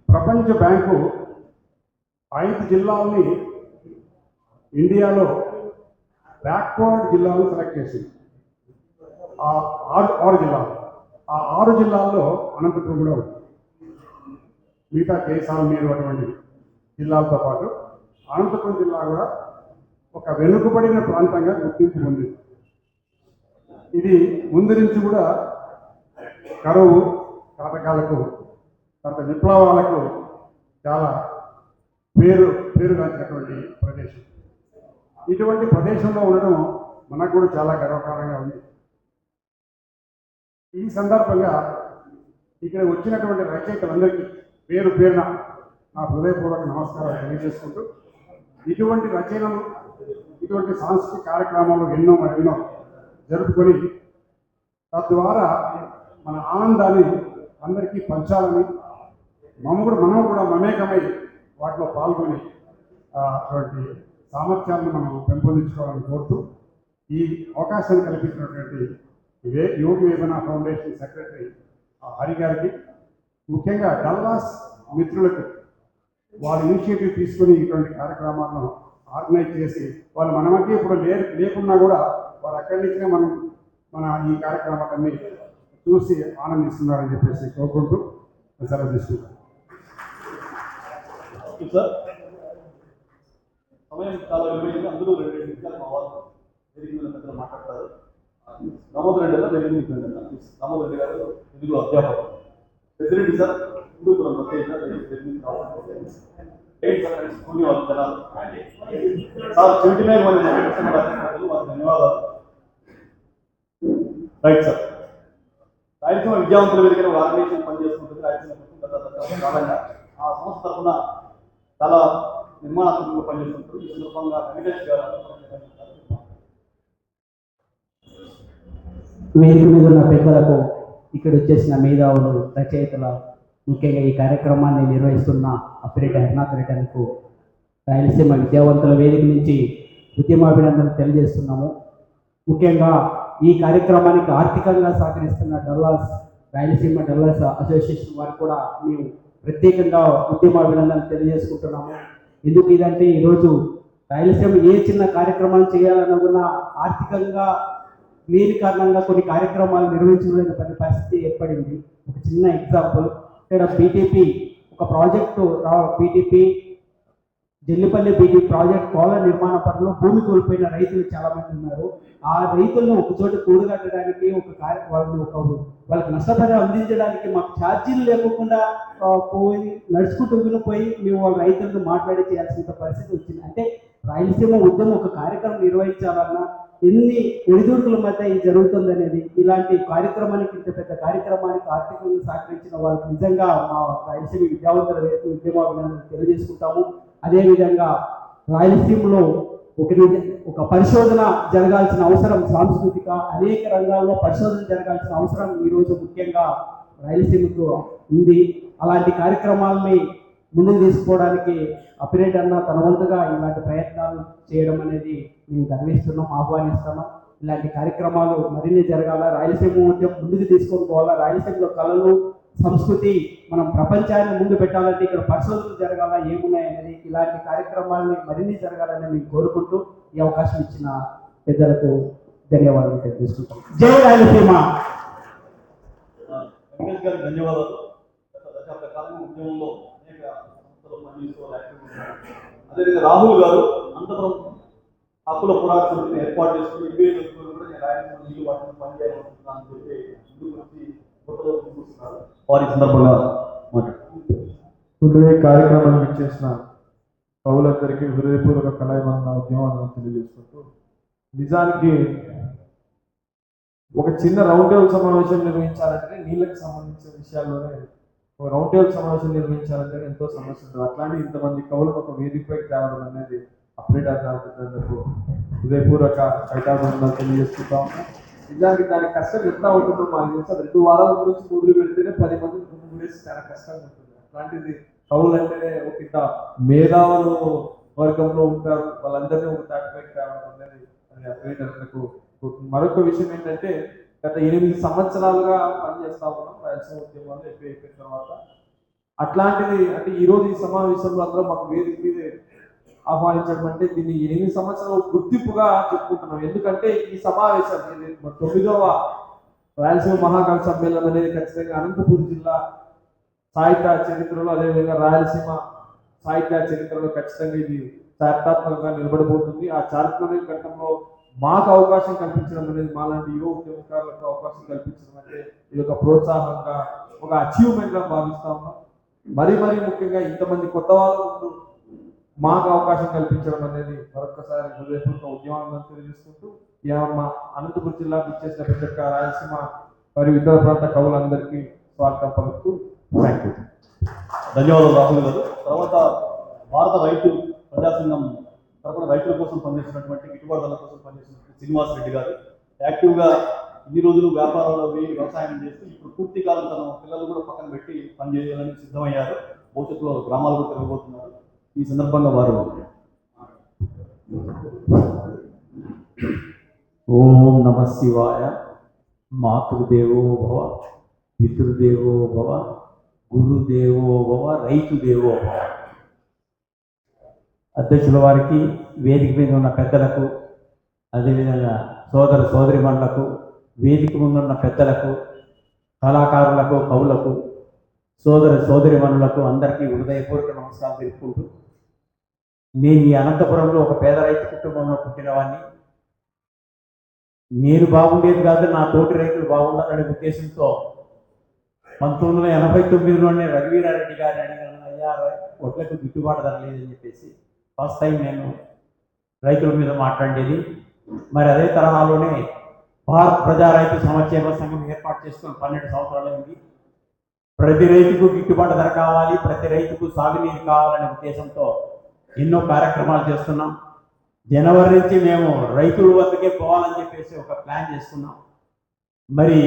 ప్రపంచ బ్యాంకు 5 జిల్లాల్ని ఇండియాలో బ్యాక్వర్డ్ జిల్లాలను సెలెక్ట్ చేసింది. ఆ 6 జిల్లాలు, ఆ 6 జిల్లాల్లో అనంతపురం కూడా ఉంది. మిగతా కేసాలు మీరు అటువంటి జిల్లాలతో పాటు అనంతపురం జిల్లా కూడా ఒక వెనుకబడిన ప్రాంతంగా గుర్తింపు పొందింది. ఇది ముందు నుంచి కూడా కరువు కాటకాలకు, తర్వాత విప్లవాలకు చాలా పేరుగాంచినటువంటి ప్రదేశం. ఇటువంటి ప్రదేశంలో ఉండడం మనకు కూడా చాలా గర్వకారంగా ఉంది. ఈ సందర్భంగా ఇక్కడ వచ్చినటువంటి రచయితలందరికీ పేరు పేరున నా హృదయపూర్వక నమస్కారాలు తెలియజేసుకుంటూ, ఇటువంటి రచనలు, ఇటువంటి సాంస్కృతిక కార్యక్రమాలు ఎన్నో మరెన్నో జరుపుకొని తద్వారా మన ఆనందాన్ని అందరికీ పంచాలని, మనం కూడా మమేకమై వాటిలో పాల్గొని అటువంటి సామర్థ్యాలను మనం పెంపొందించుకోవాలని కోరుతూ, ఈ అవకాశాన్ని కల్పించినటువంటి యోగి వేదన ఫౌండేషన్ సెక్రటరీ హరి గారికి, ముఖ్యంగా డల్లాస్ మిత్రులకు వాళ్ళ ఇనిషియేటివ్ తీసుకొని ఇటువంటి కార్యక్రమాలను ఆర్గనైజ్ చేసి వాళ్ళు మన మధ్య ఇప్పుడు లేకున్నా కూడా వారు అక్కడి నుంచే మన ఈ కార్యక్రమాలన్నీ చూసి ఆనందిస్తున్నారని చెప్పేసి కోరుకుంటూ సెలవు తీసుకుంటాను. సార్, సమయం చాలా విలువైంది. అందరూ 2 నిమిషాలు మా వాళ్ళు వేదిక మీద పెద్దలు మాట్లాడతారు. దామోదర్ రెడ్డి గారు దామోదర్ రెడ్డి గారు తెలుగు అధ్యాపకులు. ప్రెసిడెంట్ సార్ హిందూపురం స్కూల్ వాళ్ళు జనాలు సార్ 79 మంది వారికి ధన్యవాదాలు. రైట్ సార్, రాయలసీమ విద్యావంతుల వేదికగా ఒక ఆర్గనైజేషన్ పనిచేస్తుంటుంది. రాయలసీమ గత కాలంగా ఆ సంస్థ తరఫున చాలా నిర్మాణాత్మకంగా పనిచేస్తుంటారు. ఈ సందర్భంగా వెంకటేష్ గారు వేదిక మీద ఉన్న పెద్దలకు, ఇక్కడ వచ్చేసిన మేధావులు, రచయితల, ముఖ్యంగా ఈ కార్యక్రమాన్ని నిర్వహిస్తున్న అప్పిరెడ్డి హరినాథ్ రెడ్డికు రాయలసీమ విద్యావంతుల వేదిక నుంచి ఉద్యమాభినందనలు తెలియజేస్తున్నాము. ముఖ్యంగా ఈ కార్యక్రమానికి ఆర్థికంగా సహకరిస్తున్న రాయలసీమ డల్లాస్ అసోసియేషన్ వారికి కూడా మేము ప్రత్యేకంగా ఉద్యమాభినందనలు తెలియజేసుకుంటున్నాము. ఎందుకు ఇదంటే ఈరోజు రాయలసీమ ఏ చిన్న కార్యక్రమాలు చేయాలనుకున్నా ఆర్థికంగా లేని కారణంగా కొన్ని కార్యక్రమాలు నిర్వహించలేని పరిస్థితి ఏర్పడింది. ఒక చిన్న ఎగ్జాంపుల్, ఇక్కడ బీటీపీ ఒక project BTP Jallipalli BT project కోళ్ళ నిర్మాణ పనులు భూమి కోల్పోయిన రైతులు చాలా మంది ఉన్నారు. ఆ రైతులను ఒక చోట కూడగట్టడానికి వాళ్ళకి నష్టపరిహారం అందించడానికి మాకు ఛార్జీలు లేకుండా పోయి నడుచుకుంటూ పోయి మేము వాళ్ళ రైతులను మాట్లాడి చేయాల్సిన పరిస్థితి వచ్చింది. అంటే రాయలసీమ ఉద్యమం ఒక కార్యక్రమం నిర్వహించాలన్నా ఎన్ని ఒడిదుడుకుల మధ్య ఇది జరుగుతుంది అనేది, ఇలాంటి కార్యక్రమానికి, ఇంత పెద్ద కార్యక్రమానికి ఆర్థికంగా సహకరించిన వాళ్ళకి నిజంగా మా రాయలసీమ విద్యావంతుల వేదిక ఉద్యమాభినందనలు తెలియజేసుకుంటాము. అదేవిధంగా రాయలసీమలో ఒక పరిశోధన జరగాల్సిన అవసరం, సాంస్కృతిక అనేక రంగాల్లో పరిశోధన జరగాల్సిన అవసరం ఈరోజు ముఖ్యంగా రాయలసీమకు ఉంది. అలాంటి కార్యక్రమాలని ముందుకు తీసుకోవడానికి అప్పిరెడ్డి అన్న తన వంతుగా ఇలాంటి ప్రయత్నాలు చేయడం అనేది మేము గర్విస్తున్నాం, ఆహ్వానిస్తున్నాం. ఇలాంటి కార్యక్రమాలు మరిన్ని జరగాల, రాయలసీమ ఉద్యమం ముందుకు తీసుకొని పోవాలా, రాయలసీమలో కళలు సంస్కృతి మనం ప్రపంచాన్ని ముందు పెట్టాలంటే ఇక్కడ పరిశోధనలు జరగాల, ఏమున్నాయనేది ఇలాంటి కార్యక్రమాలని మరిన్ని జరగాలని మేము కోరుకుంటూ ఈ అవకాశం ఇచ్చిన పెద్దలకు ధన్యవాదాలు తెలియజేసుకుంటాం. జై రాయలసీమ. వెంకటేష్ గారికి ధన్యవాదాలు. దశాబ్ద కాలంగా ఉద్యమంలో అనేక సంస్థలు పనిచేస్తూ అదేవిధంగా రాహుల్ గారు అనంతపురం హక్కుల పోరాట సమితిని ఏర్పాటు చేసుకుని ఇవే కూడా నేను రాయలసీమ నీళ్ళు వాటిని పనిచేయాలనుకుంటున్నాను అని చెప్పి ముందుకు వచ్చి కొత్తలో తీసుకొస్తున్నారు. వారి సందర్భంగా ఈ కార్యక్రమాన్ని చేసిన కవులందరికీ హృదయపూర్వక కళాయమన్న ఉద్యమాలను తెలియజేసుకుంటూ, నిజానికి ఒక చిన్న రౌండ్ టేబుల్ సమావేశం నిర్వహించాలంటే నీళ్ళకి సంబంధించిన విషయాల్లోనే ఒక రౌండ్ టేబుల్ సమావేశం నిర్వహించాలంటే ఎంతో సమస్య ఉంటుంది. అట్లాంటి ఇంతమంది కవులకు ఒక వేదికపైకి తేవడం అనేది అప్డేట్ హృదయపూర్వక కైటాభినందనలు తెలియజేసుకుంటాం. నిజానికి దాని కష్టం ఎంత ఉంటుందో మాకు తెలుసు. 2 వారాల గురించి మొదలు పెడితేనే 10 మంది ముందు వేసి చాలా కష్టంగా ఉంటుంది. అట్లాంటిది కవులు అంటేనే ఒక ఇంత మేధావులు వర్గంలో ఉంటారు, వాళ్ళందరినీ ఒక తాటిపైకి తేవడం అనేది అది అప్డేట్. మరొక విషయం ఏంటంటే గత 8 సంవత్సరాలుగా పనిచేస్తా ఉన్నాం రాయలసీమ ఉద్యమాలు అయిపోయిన తర్వాత. అట్లాంటిది అంటే ఈరోజు ఈ సమావేశంలో అందరూ మాకు వేదిక మీద ఆహ్వానించడం అంటే దీన్ని 8 సంవత్సరాల గుర్తింపుగా చెప్పుకుంటున్నాం. ఎందుకంటే ఈ సమావేశం 9వ రాయలసీమ మహాకవి సమ్మేళనం అనేది ఖచ్చితంగా అనంతపురం జిల్లా సాహిత్య చరిత్రలో, అదేవిధంగా రాయలసీమ సాహిత్య చరిత్రలో ఖచ్చితంగా ఇది చారిత్రాత్మకంగా నిలబడిపోతుంది. ఆ చారిత్రక ఘట్టంలో మాకు అవకాశం కల్పించడం అనేది, మాలాంటి యువ ఉద్యమకారులకు అవకాశం కల్పించడం అంటే ఇది ఒక ప్రోత్సాహంగా, ఒక అచీవ్మెంట్గా భావిస్తా ఉన్నాం. మరీ ముఖ్యంగా ఇంతమంది కొత్త వాళ్ళ ముందు మాకు అవకాశం కల్పించడం అనేది మరొకసారి హృదయపూర్వక ఉద్యమాలను తెలియజేసుకుంటూ మా అనంతపురం జిల్లాకు ఇచ్చేసిన ప్రతి ఒక్క రాయలసీమ మరియు ఇతర ప్రాంత కవులందరికీ స్వాగతం పలుకుతూ థ్యాంక్ యూ. ధన్యవాదాలు రాహుల్ గారు. తర్వాత భారత రైతు ప్రజా సంఘం తరపున రైతుల కోసం పనిచేసినటువంటి గిట్టుబాటు కోసం పనిచేసినటువంటి శ్రీనివాస్ రెడ్డి గారు యాక్టివ్గా ఇన్ని రోజులు వ్యాపారంలో వ్యవసాయం చేస్తూ ఇప్పుడు పూర్తి కాలం తన పిల్లలు కూడా పక్కన పెట్టి పనిచేయాలని సిద్ధమయ్యారు. భవిష్యత్తులో గ్రామాలు కూడా తిరగబోతున్నారు. ఈ సందర్భంగా వారు ఓం నమ శివాయ. మాతృదేవో భవ, పితృదేవో భవ, గురుదేవో భవ, రైతు దేవో భవ. అధ్యక్షుల వారికి, వేదిక మీద ఉన్న పెద్దలకు, అదేవిధంగా సోదరిమణులకు, వేదిక ముందున్న పెద్దలకు, కళాకారులకు, కవులకు, సోదరిమణులకు అందరికీ హృదయపూర్వక నమస్కారం తెలుపుకుంటూ, నేను ఈ అనంతపురంలో ఒక పేద రైతు కుటుంబంలో పుట్టినవాడిని. నేను బాగుండేది కాదు, నా తోటి రైతులు బాగుండాలనే ఉద్దేశంతో 1989లోనే రఘువీరారెడ్డి గారిని అడిగాను, అయ్యా ఒడ్లకు గిట్టుబాటు ధర లేదని చెప్పేసి. ఫస్ట్ టైం నేను రైతుల మీద మాట్లాడేది. మరి అదే తరహాలోనే భారత ప్రజా రైతు సంక్షేమ సంఘం ఏర్పాటు చేసుకుని 12 సంవత్సరాలైంది. ప్రతి రైతుకు గిట్టుబాటు ధర కావాలి, ప్రతి రైతుకు సాగునీరు కావాలనే ఉద్దేశంతో ఎన్నో కార్యక్రమాలు చేస్తున్నాం. జనవరి నుంచి మేము రైతుల వద్దకే పోవాలని చెప్పేసి ఒక ప్లాన్ చేసుకున్నాం. మరి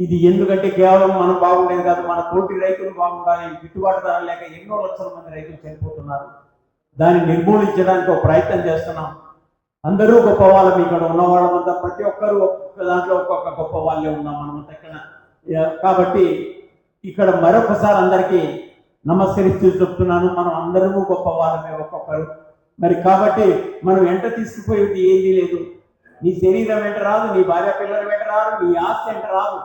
ఇది ఎందుకంటే కేవలం మనం బాగుండేది కాదు, మన తోటి రైతులు బాగుండాలి. గిట్టుబాటు ధర లేక ఎన్నో లక్షల మంది రైతులు చనిపోతున్నారు. దాన్ని నిర్మూలించడానికి ఒక ప్రయత్నం చేస్తున్నాం. అందరూ గొప్ప వాళ్ళం, ఇక్కడ ఉన్న వాళ్ళంతా ప్రతి ఒక్కరూ ఒక్కొక్క దాంట్లో ఒక్కొక్క గొప్ప వాళ్ళే ఉన్నాం మనమంతా ఇక్కడ. కాబట్టి ఇక్కడ మరొకసారి అందరికీ నమస్కరిస్తూ చెప్తున్నాను, మనం అందరూ గొప్ప వాళ్ళమే ఒక్కొక్కరు. మరి కాబట్టి మనం వెంట తీసుకుపోయేది ఏదీ లేదు. నీ శరీరం వెంట రాదు, నీ భార్య పిల్లల వెంట రాదు, నీ ఆస్తి వెంట రాదు.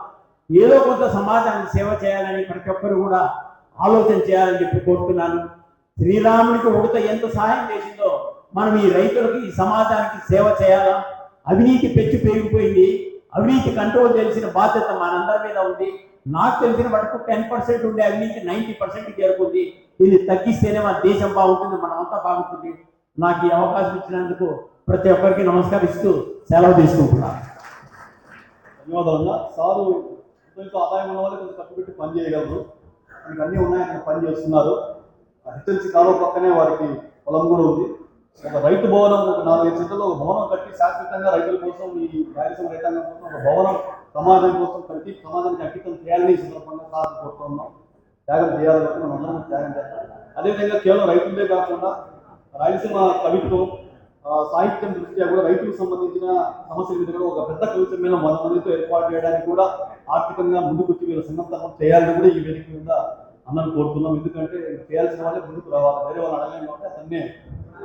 ఏదో కొంత సమాజానికి సేవ చేయాలని ప్రతి ఒక్కరు కూడా ఆలోచన చేయాలని చెప్పి కోరుతున్నాను. శ్రీరామునికి ఉడత ఎంత సహాయం చేసిందో మనం ఈ రైతులకు, ఈ సమాజానికి సేవ చేయాలా. అవినీతి పెంచి పెరిగిపోయింది. అవినీతి కంట్రోల్ చేయాల్సిన బాధ్యత మనందరి మీద ఉంది. నాకు తెలిసిన మటుకు 10% ఉండే అవినీతి 90% చేరుకుంది. దీన్ని తగ్గిస్తేనే మన దేశం బాగుంటుంది, మనమంతా బాగుంటుంది. నాకు ఈ అవకాశం ఇచ్చినందుకు ప్రతి ఒక్కరికి నమస్కరిస్తూ సెలవు తీసుకుంటున్నాను. ధన్యవాదాలు. సారు కొంచెం ఆదాయం ఉన్న వాళ్ళు కొంచెం ఖర్చు పెట్టి పని చేయగలరు. మీకు అన్నీ ఉన్నాయి, అక్కడ పని చేస్తున్నారు. హెచ్ఎల్సి కాలువ పక్కనే వారికి పొలం కూడా ఉంది. ఒక రైతు భవనం ఒక 4-5 సెంటర్లో ఒక భవనం కట్టి శాశ్వతంగా రైతుల కోసం ఈ రాయలసీమ రైతాంగం కోసం ఒక భవనం సమాజం కోసం కట్టి సమాజానికి అంకితం చేయాలని ఈ సందర్భంగా సాధన కోరుతున్నాం. త్యాగం చేయాలి కాబట్టి మనం అందరం త్యాగం చేస్తాం. అదేవిధంగా కేవలం రైతులే కాకుండా రాయలసీమ కవిత్వం సాహిత్యం దృష్ట్యా కూడా రైతులకు సంబంధించిన సమస్యల మీద కూడా ఒక పెద్ద కవి సమ్మేళనం 100 మందితో ఏర్పాటు చేయడానికి కూడా ఆర్థికంగా ముందుకొచ్చి వీళ్ళ సంఘం తరఫున చేయాలని కూడా ఈ వేదిక మీద అందరం కోరుతున్నాం. ఎందుకంటే చేయాల్సిన వాళ్ళే ముందుకు రావాలి, వేరే వాళ్ళు అడగలేం కాబట్టి అతన్నే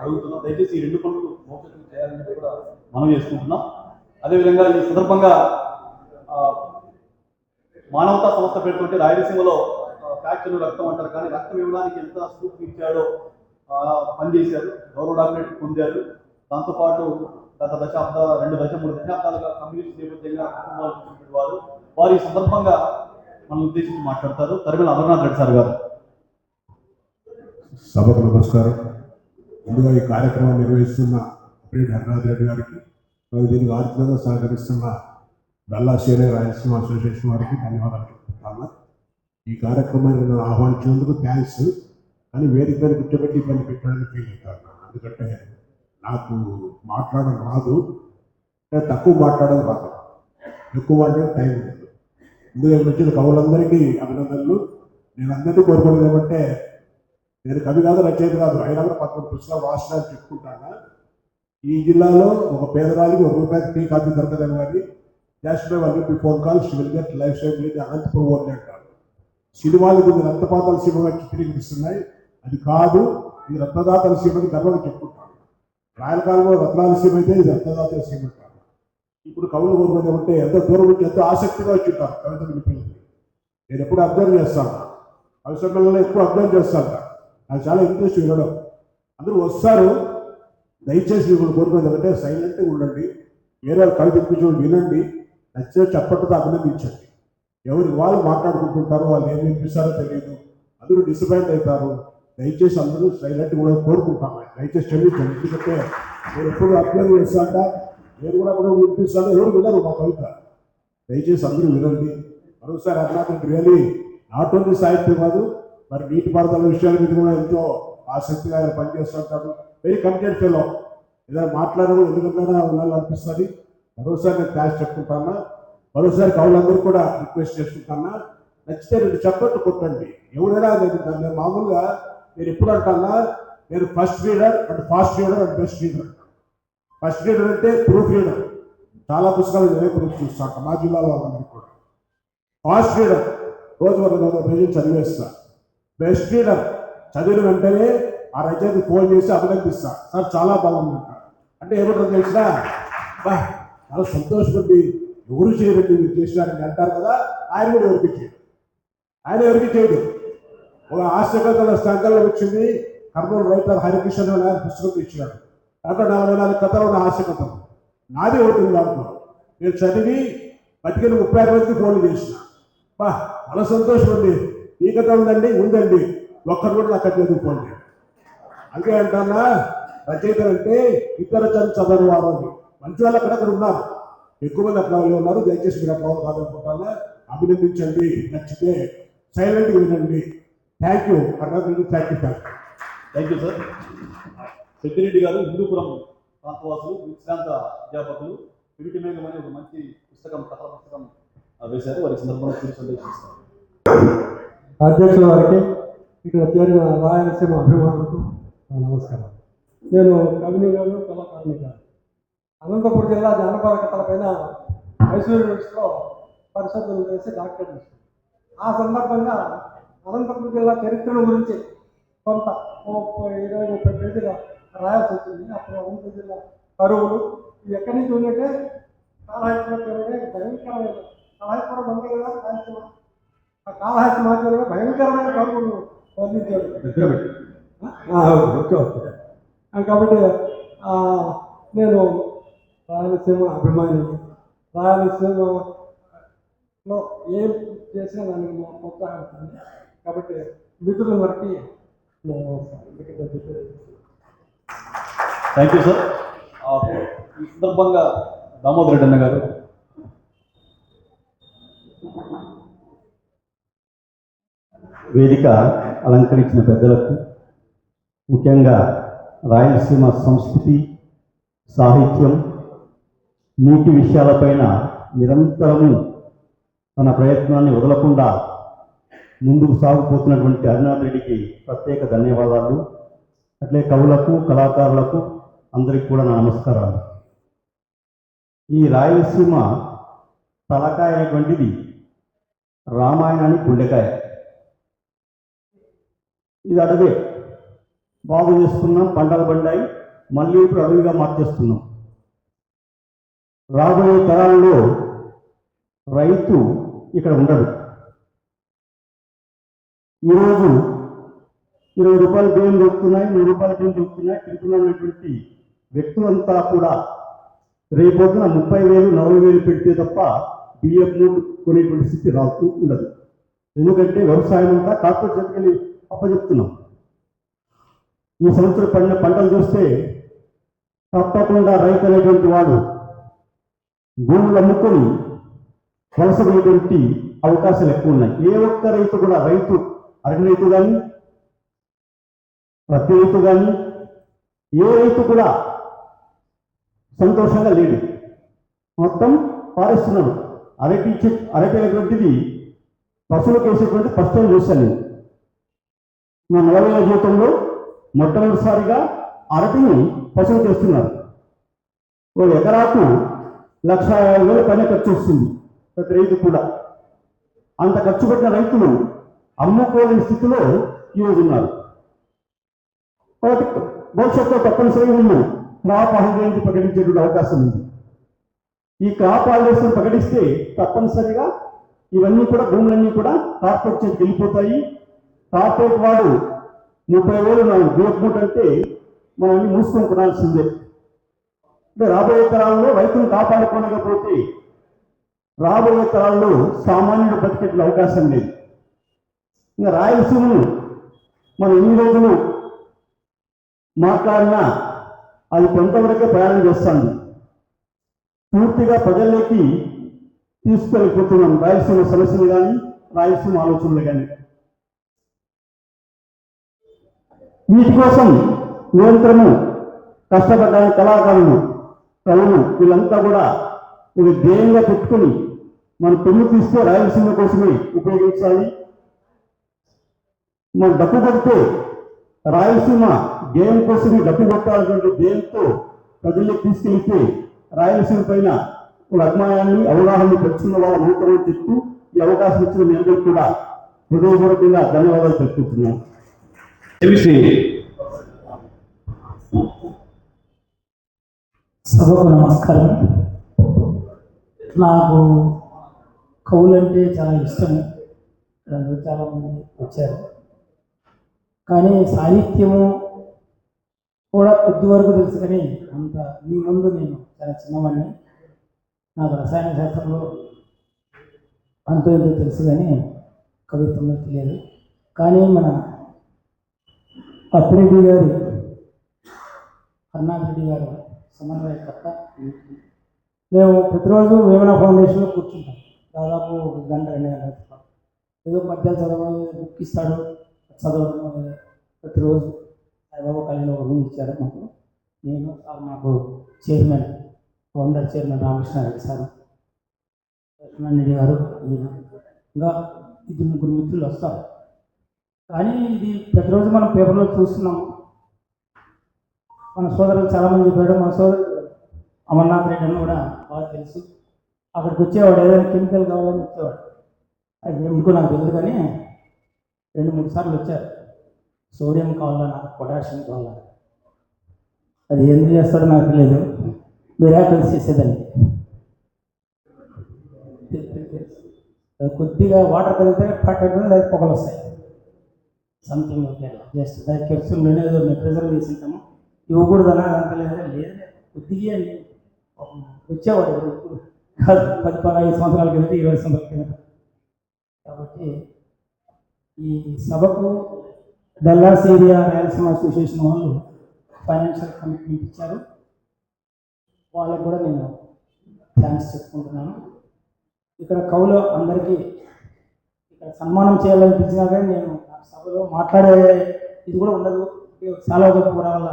అడుగుతున్నాం. దయచేసి ఈ 2 పనులు మోక్షం చేయాలని కూడా మనం చేసుకుంటున్నాం. అదేవిధంగా ఈ సందర్భంగా మానవతా సంస్థ పెడుతుంటే రాయలసీమలో ఫ్యాక్చర్ రక్తం అంటారు, కానీ రక్తం ఇవ్వడానికి ఎంత స్ఫూర్తి ఇచ్చాడో పనిచేశారు, గౌరవ డాక్టరేట్ పొందారు. దాంతోపాటు గత 2 3 దశాబ్దాలుగా కమ్యూనిస్ట్ నేపథ్యంగా కుటుంబాలు చూసినటువంటి వారు ఈ సందర్భంగా మనం ఉద్దేశించి మాట్లాడతారు. తరిమిల అమర్నాథ్ రెడ్డి సార్ గారు. సభకు నమస్కారం. ముందుగా ఈ కార్యక్రమాన్ని నిర్వహిస్తున్న అప్పిరెడ్డి హరినాథ్ రెడ్డి గారికి, దీనికి ఆర్థికంగా సహకరిస్తున్న బెల్లా సేనే రాయలసీమ అసోసియేషన్ వారికి ధన్యవాదాలు చెప్తున్నాను. ఈ కార్యక్రమాన్ని నన్ను ఆహ్వానించినందుకు థ్యాంక్స్. కానీ వేదిక మీద కూర్చోబెట్టి ఇబ్బంది పెట్టాలని ఫీల్ అవుతాను. ఎందుకంటే నాకు మాట్లాడడం రాదు, తక్కువ మాట్లాడడం రాదు, ఎక్కువ మాట్లాడడం టైం లేదు. ముందుగా వచ్చిన కవులందరికీ అభినందనలు. నేను అందరినీ కోరుకునేది ఏమంటే, నేను కవి కాదు, రచయిత కాదు, అయినా కూడా 11 పుస్తకాలు రాష్ట్రాలు చెప్పుకుంటాను. ఈ జిల్లాలో ఒక పేదరాలికి ₹1 టీ కాఫీ దొరకదని కానీ just by 1 rupee phone call she will get life style మీద అనంతపురం ఓన్లీ అంటారు. సినిమాలు కొన్ని రక్తపాతాల సీమగా చిత్రీకరిస్తున్నాయి, అది కాదు. ఇది రత్నదాతల సీమని గర్వంగా చెప్పుకుంటాను. రాయలకాలంలో రత్నాల సీమ అయితే ఇది రత్నదాతల సీమ అంటారు. ఇప్పుడు కవులు కోరుకునే ఉంటే ఎంతో దూరం నుంచి ఎంతో ఆసక్తిగా వచ్చి ఉంటారు కవిత వినిపించింది. నేను ఎప్పుడు అబ్జర్వ్ చేస్తాను, కవి సమ్మేళనంలో ఎక్కువ అబ్జర్వ్ చేస్తాను. నాకు చాలా ఇంట్రెస్ట్ వినడం. అందరూ వస్తారు. దయచేసి మిమ్మల్ని కోరుకునేది అంటే సైలెంట్గా ఉండండి, వేరే వాళ్ళు కవిత వినిపించడం వినండి, నచ్చితే చప్పట్టుతో అభినందించండి. ఎవరికి వాళ్ళు మాట్లాడుకుంటుంటారో, వాళ్ళు ఏం వినిపిస్తారో తెలియదు, అందరూ డిసప్పాయింట్ అవుతారు. దయచేసి అందరూ సైలెంట్గా కూడా కోరుకుంటాను. దయచేసి క్షమించండి. ఎందుకంటే నేను ఎప్పుడు అబ్జర్వ్ చేస్తాంట, నేను కూడా వినిపిస్తాను, ఎవరు వినరు మా కవిత. దయచేసి అందరూ వినండి. మరోసారి అరుణాచల్ రియలీ నాట్ ఓన్లీ సాహిత్యం కాదు, మరి నీటిపారుదల విషయాల మీద కూడా ఎంతో ఆసక్తిగా ఆయన పనిచేస్తుంటాడు. Very committed fellow. ఏదైనా మాట్లాడడం ఎందుకంటే ఉండాలని అనిపిస్తుంది. మరోసారి నేను క్లాస్ చెప్పుకుంటాను. మరోసారి కవులందరూ కూడా రిక్వెస్ట్ చేసుకుంటానా, నచ్చితే 2 చప్పట్లు కొట్టండి. ఎవరైనా నేను మామూలుగా నేను ఎప్పుడు అంటానా, నేను first reader and fast reader and best reader. First reader అంటే ప్రూఫ్ రీడర్, చాలా పుస్తకాలు నేనే ప్రూఫ్ చూస్తాను మా జిల్లాలో వాళ్ళందరికీ కూడా. ఫాస్ట్ రీడర్ రోజు 100 పేజీలు చదివేస్తా. బెస్ట్ రీడర్ చదివిన వెంటనే ఆ రచయితకి ఫోన్ చేసి అభినందిస్తా, సార్ చాలా బాగుందంట. అంటే ఏమంటారు తెలిసినా, చాలా సంతోషపడి ఎవరు చేయరండి మీరు చేసినారని అంటారు కదా. ఆయన కూడా ఎవరికి చేయడు, ఆయన ఎవరికి చేయడు. ఒక హాస్యకథల సంకలనం వచ్చింది, కర్నూలు రైటర్ హరికిషన్ ఆయన పుస్తకం ఇచ్చినాడు. దాంట్లో 44 కథలు ఉన్న హాస్యకథలు, నాది ఒకటి దాంట్లో. నేను చదివి బతికిన 36 మందికి ఫోన్లు చేసిన. చాలా సంతోషం అండి, ఈ కథ ఉందండి, ఉందండి, ఒక్కరు కూడా నాకు కట్టలేదు ఫోన్ చేయండి. అందుకే అంటానా, రచయితలు అంటే ఇతర చదవని వారు అని. మంచి వాళ్ళు అక్కడక్కడ ఉన్నారు, ఎక్కువ మంది అట్లా ఉన్నారు. దయచేసి మీరు అట్లా కాదనుకుంటానా, అభినందించండి, నచ్చితే సైలెంట్గా వినండి. థ్యాంక్ యూ అన్నది. Thank you sir. సెక్యూరిటీ గారు హిందూపురం ప్రాంతవాసులు, విశ్రాంత అధ్యాపకులు, పివిటి మేఘం అనే ఒక మంచి పుస్తకం, కథల పుస్తకం వేశారు. వారి సందర్భంగా సందేశిస్తారు. అధ్యక్షుల వారికి, ఇక్కడ చేరిన రాయలసీమ అభిమానులకు నమస్కారం. నేను కవిని గారు, కళాకారుని గారు. అనంతపురం జిల్లా జానపద కథలపైన మైసూరు యూనివర్సిటీలో పరిశోధనలు చేసి డాక్టరేట్ చేశాను. ఆ సందర్భంగా అనంతపురం జిల్లా చరిత్ర గురించి కొంత 20-30 పేజీల రాయాల్సి వచ్చింది. అప్పుడు అనంతపురం జిల్లా కరువులు ఎక్కడి నుంచి ఉందంటే కాళహస్తిలో భయంకరమైన, కాళహస్తిపురం బందీ కదా రాయలసీమ, ఆ కాళహస్తి మాధ్యంలో భయంకరమైన కరువులు వర్ణించాడు. కాబట్టి నేను రాయలసీమ అభిమాని. రాయలసీమలో ఏం చేసినా దానికి ప్రోత్సాహిస్తుంది. కాబట్టి మిత్రులందరికీ థ్యాంక్ యూ సార్. ఈ సందర్భంగా దామోదర్ రెడ్డి అన్న గారు. వేదిక అలంకరించిన పెద్దలకు, ముఖ్యంగా రాయలసీమ సంస్కృతి, సాహిత్యం, నీటి విషయాలపైన నిరంతరము తన ప్రయత్నాన్ని వదలకుండా ముందుకు సాగిపోతున్నటువంటి హరినాథ్ రెడ్డికి ప్రత్యేక ధన్యవాదాలు. అట్లే కవులకు, కళాకారులకు అందరికీ కూడా నా నమస్కారాలు. ఈ రాయలసీమ తలకాయ అనేటువంటిది రామాయణానికి గుండెకాయ. ఇది అడవే బాగు చేసుకున్నాం, పంటలు పండాయి, మళ్ళీ ఇప్పుడు అడవిగా మార్చేస్తున్నాం. రాబోయే తరాల్లో రైతు ఇక్కడ ఉండడు. ఈరోజు 20 రూపాయల బియ్యం దొరుకుతున్నాయి, 100 రూపాయల బియ్యం దొరుకుతున్నాయి తింటున్నటువంటి వ్యక్తులంతా కూడా రేపొద్దున 30,000, 40,000 పెడితే తప్ప బియ్యం మూడు కొనేటువంటి స్థితి రాదు ఉండదు. ఎందుకంటే వ్యవసాయం అంతా కార్పొరేట్ చేతికి అప్పచెప్తున్నాం. ఈ సంవత్సరం పండిన పంటలు చూస్తే తప్పకుండా రైతు అనేటువంటి వాడు భూములు అమ్ముకొని వలసపోయేటువంటి అవకాశాలు ఎక్కువ ఉన్నాయి. ఏ ఒక్క రైతు కూడా, అరటి రైతు కానీ, ప్రతి రైతు కానీ, ఏ రైతు కూడా సంతోషంగా లేడు. మొత్తం పారేస్తున్నాడు. అరటి అనేటువంటిది పశువులకు వేసేటువంటి ఫస్ట్ టైం చూశాను నేను. నా 40 ఏళ్ల జీవితంలో మొట్టమొదటిసారిగా అరటిని పశువులు చేస్తున్నారు. ఓ ఎకరాకు 1,50,000 పైన ఖర్చు వస్తుంది ప్రతి రైతు కూడా. అంత ఖర్చు పెట్టిన రైతులు అమ్ముకోలేని స్థితిలో ఈరోజు ఉన్నారు. కాబట్టి భవిష్యత్తులో తప్పనిసరిగా వీళ్ళు క్రాప్ హాలిడేస్ ప్రకటించేటువంటి అవకాశం ఉంది. ఈ క్రాప్ హాలిడేస్ ప్రకటిస్తే తప్పనిసరిగా ఇవన్నీ కూడా, భూములన్నీ కూడా కార్పొరేట్ చేతికి వెళ్ళిపోతాయి. కార్పొరేట్ వాడు 30,000 గోపుమూట అంటే మనం అన్ని మూసుకొని కొనాల్సిందే. అంటే రాబోయే తరాల్లో రైతును కాపాడుకోలేకపోతే రాబోయే తరాల్లో సామాన్యుడు బతికే అవకాశం లేదు. ఇంకా రాయలసీమను మనం ఎన్ని రోజులు మాట్లాడినా అది కొంతవరకే ప్రయాణం చేస్తుంది. పూర్తిగా ప్రజల్లోకి తీసుకెళ్ళిపోతున్నాం రాయలసీమ సమస్యలు కానీ, రాయలసీమ ఆలోచనలు కానీ. వీటి కోసం నిరంతరము కష్టపడ్డాన్ని కళాకారులు, కవులు వీళ్ళంతా కూడా ఒక ధ్యేయంగా పెట్టుకొని మన పెన్ను తీస్తే రాయలసీమ కోసమే ఉపయోగించాలి. మన డబ్బు కొడితే రాయలసీమ ధ్యేయం కోసమే డబ్బు కొట్టాలన్నటువంటి ధ్యేయంతో ప్రజల్లోకి తీసుకెళ్తే రాయలసీమ పైన ఒక అభిమానాన్ని, అవగాహన పెంచుకున్న వాళ్ళ మూతమని చెప్తూ ఈ అవకాశం ఇచ్చిన మీ అందరికీ కూడా హృదయపూర్వకంగా ధన్యవాదాలు తెలుపుతున్నాను. సభకు నమస్కారం. నాకు కవులంటే చాలా ఇష్టం. చాలామంది వచ్చారు, కానీ సాహిత్యము కూడా కొద్ది వరకు తెలుసు. కానీ అంత మీ ముందు నేను చాలా చిన్నవాడిని. నాకు రసాయన శాస్త్రంలో అంతో ఎంతో తెలుసు, కానీ కవిత్వంలో తెలియదు. కానీ మన అప్పిరెడ్డి గారు, హరినాథ్ రెడ్డి గారు సమన్వయకర్త. మేము ప్రతిరోజు వేమన ఫౌండేషన్లో కూర్చుంటాం. దాదాపు 1 గంట 2 గంటల ఏదో పద్యాలు చదవాలి, బుక్ ఇస్తాడు, చదవడం ప్రతిరోజు. సాయిబాబా కాలేజీలో ఒక రూమ్ ఇచ్చారు మాకు. నేను సార్, మాకు founder chairman Ramakrishna Reddy sir, Lakshmana Reddy గారు, ఈయన, ఇంకా 2-3 మిత్రులు వస్తారు. కానీ ఇది ప్రతిరోజు మనం పేపర్లో చూస్తున్నాము. మన సోదరులు చాలామంది చెప్పాడు. మన సోదరుడు అమర్నాథ్ రెడ్డి అని కూడా బాగా తెలుసు. అక్కడికి వచ్చేవాడు, ఏదైనా కెమికల్ కావాలని వచ్చేవాడు. అది ఎందుకో నాకు తెలియదు, కానీ 2-3 సార్లు వచ్చారు. సోడియం కావాలన్నా, పొటాషియం కావాలన్నా. అది ఎందుకు చేస్తాడో నాకు తెలియదు. మిరాకిల్స్ చేసేదాన్ని. కొద్దిగా వాటర్ కలిగితే పట్టడం, అది పొగలు వస్తాయి. సంథింగ్ ఓకే, జస్ట్ దాని కెప్సూల్లోనే ఏదో మేము ప్రిజర్వ్ చేసి ఉంటాము. ఇవ్వకూడదనా అంత లేదా? లేదు, కొద్దిగా వచ్చేవాడు. ఇప్పుడు 10-15 సంవత్సరాల కిందట, 20 సంవత్సరాల కిందట. కాబట్టి ఈ సభకు డల్లాస్ ఏరియా రాయలసీమ అసోసియేషన్ వాళ్ళు ఫైనాన్షియల్ కమిట్మెంట్ ఇచ్చారు. వాళ్ళకు కూడా నేను థ్యాంక్స్ చెప్పుకుంటున్నాను. ఇక్కడ కవులు అందరికీ ఇక్కడ సన్మానం చేయాలనిపించినా కానీ నేను సభలో మాట్లాడే ఇది కూడా ఉండదు. చాలా గొప్ప వల్ల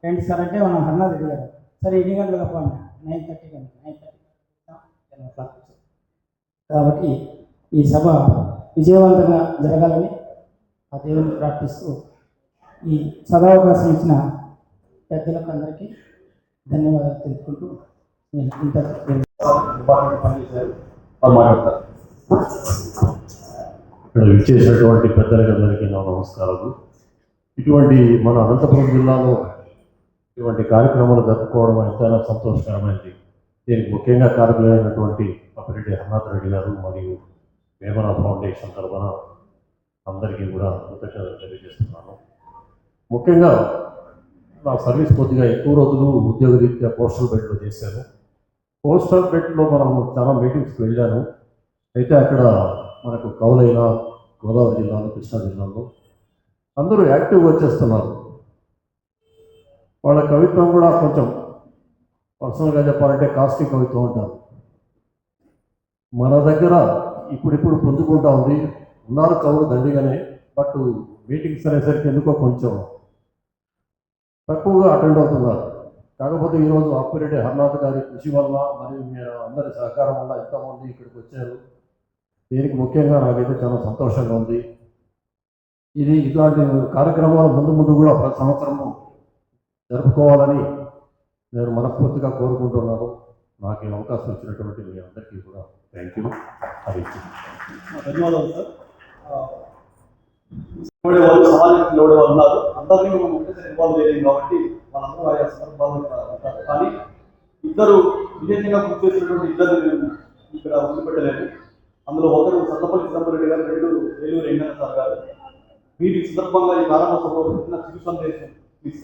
ఏంటి సార్ అంటే మనం హర్నాథ్ రెడ్డి గారు సరే ఎన్ని గంటలకు పోండి 9:30 గంటలు 9:30 కాబట్టి ఈ సభ విజయవంతంగా జరగాలని ఆ దేవుని ప్రార్థిస్తూ ఈ సదావకాశం ఇచ్చిన పెద్దలకు అందరికీ ధన్యవాదాలు తెలుపుకుంటూ నేను ఇంత డిపార్ట్మెంట్ పనిచేశారు వాళ్ళు మాట్లాడతారు. ఇక్కడ విచ్చేసినటువంటి పెద్దలకందరికీ నా నమస్కారాలు. ఇటువంటి మన అనంతపురం జిల్లాలో ఇటువంటి కార్యక్రమాలు జరుపుకోవడం ఎంతైనా సంతోషకరమైనది. దీనికి ముఖ్యంగా కారకులైనటువంటి అప్పిరెడ్డి హర్నాథ్ రెడ్డి గారు మరియు వేమన ఫౌండేషన్ తరఫున అందరికీ కూడా కృతజ్ఞతలు తెలియజేస్తున్నాను. ముఖ్యంగా నా సర్వీస్ కొద్దిగా ఎక్కువ రోజులు ఉద్యోగరీత్యా పోస్టల్ బెడ్లో చేశాను. పోస్టల్ బెడ్లో మనం చాలా మీటింగ్స్కి వెళ్ళాను. అయితే అక్కడ మనకు కౌలైన గోదావరి జిల్లాలో, కృష్ణా జిల్లాలో అందరూ యాక్టివ్గా వచ్చేస్తున్నారు. వాళ్ళ కవిత్వం కూడా కొంచెం పర్సనల్గా చెప్పాలంటే కాస్ట్లీ కవిత్వం అంటారు. మన దగ్గర ఇప్పుడిప్పుడు పుంజుకుంటా ఉంది. ఉన్నారు కవులు దండిగానే, బట్ మీటింగ్స్ అనేసరికి ఎందుకో కొంచెం తక్కువగా అటెండ్ అవుతున్నారు. కాకపోతే ఈరోజు అప్పిరెడ్డి హర్నాథ్ గారి కృషి వల్ల మరియు మీరు అందరి సహకారం వల్ల ఎంతోమంది ఇక్కడికి వచ్చారు. దీనికి ముఖ్యంగా నాకైతే చాలా సంతోషంగా ఉంది. ఇట్లాంటి కార్యక్రమాలు ముందు ముందు కూడా ప్రతి సంవత్సరము జరుపుకోవాలని నేను మనస్ఫూర్తిగా కోరుకుంటున్నాను. నాకు ఈ అవకాశం ఇచ్చినటువంటి మీ అందరికీ కూడా థ్యాంక్ యూ. ధన్యవాదాలు సార్. వాళ్ళు సమాజానికి లోడే వాళ్ళు ఉన్నారు. అందరినీ మనం ఒకటేసారి ఇన్వాల్వ్ చేయలేము కాబట్టి వాళ్ళందరూ ఆయా సందర్భాలు ఉంటారు. కానీ ఇద్దరు విశేషంగా కృషి చేసినటువంటి ఇద్దరు ఇక్కడ వదిలిపెట్టలేదు. అందులో ఒకరు సత్తపల్లి చిదంబరెడ్డి గారు, రెండు వేలూరు వెంకన్న సార్ గారు. వీరి సందర్భంగా ఈ ప్రారంభోత్సవంలో చిన్న చిరు సందేశం ప్లీజ్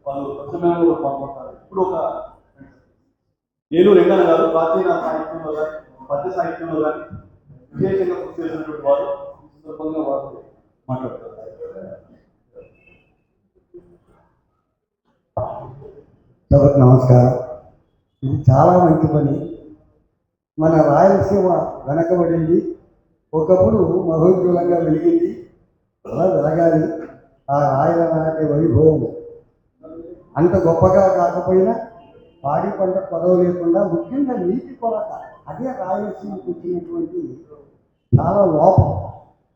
వాళ్ళు ప్రస్తుతమైన కూడా పాల్గొంటారు. ఇప్పుడు ఒక ఏలూరు వెంకన్న గారు ప్రాచీన సాహిత్యంలో కానీ పద్య సాహిత్యంలో కానీ విశేషంగా కృషి చేసినటువంటి వారు. ఈ సందర్భంగా వారు మాట్లాడతారు. సభకు నమస్కారం. ఇది చాలా మంచి పని. మన రాయలసీమ వెనకబడింది, ఒకప్పుడు మహోజ్వలంగా వెలిగింది. అలా వెలగాలి. ఆ రాయల నాటి వైభవం అంత గొప్పగా కాకపోయినా పాడి పంట కొదవ లేకుండా, ముఖ్యంగా నీటి కొరత, అదే రాయలసీమకు వచ్చినటువంటి చాలా లోపం.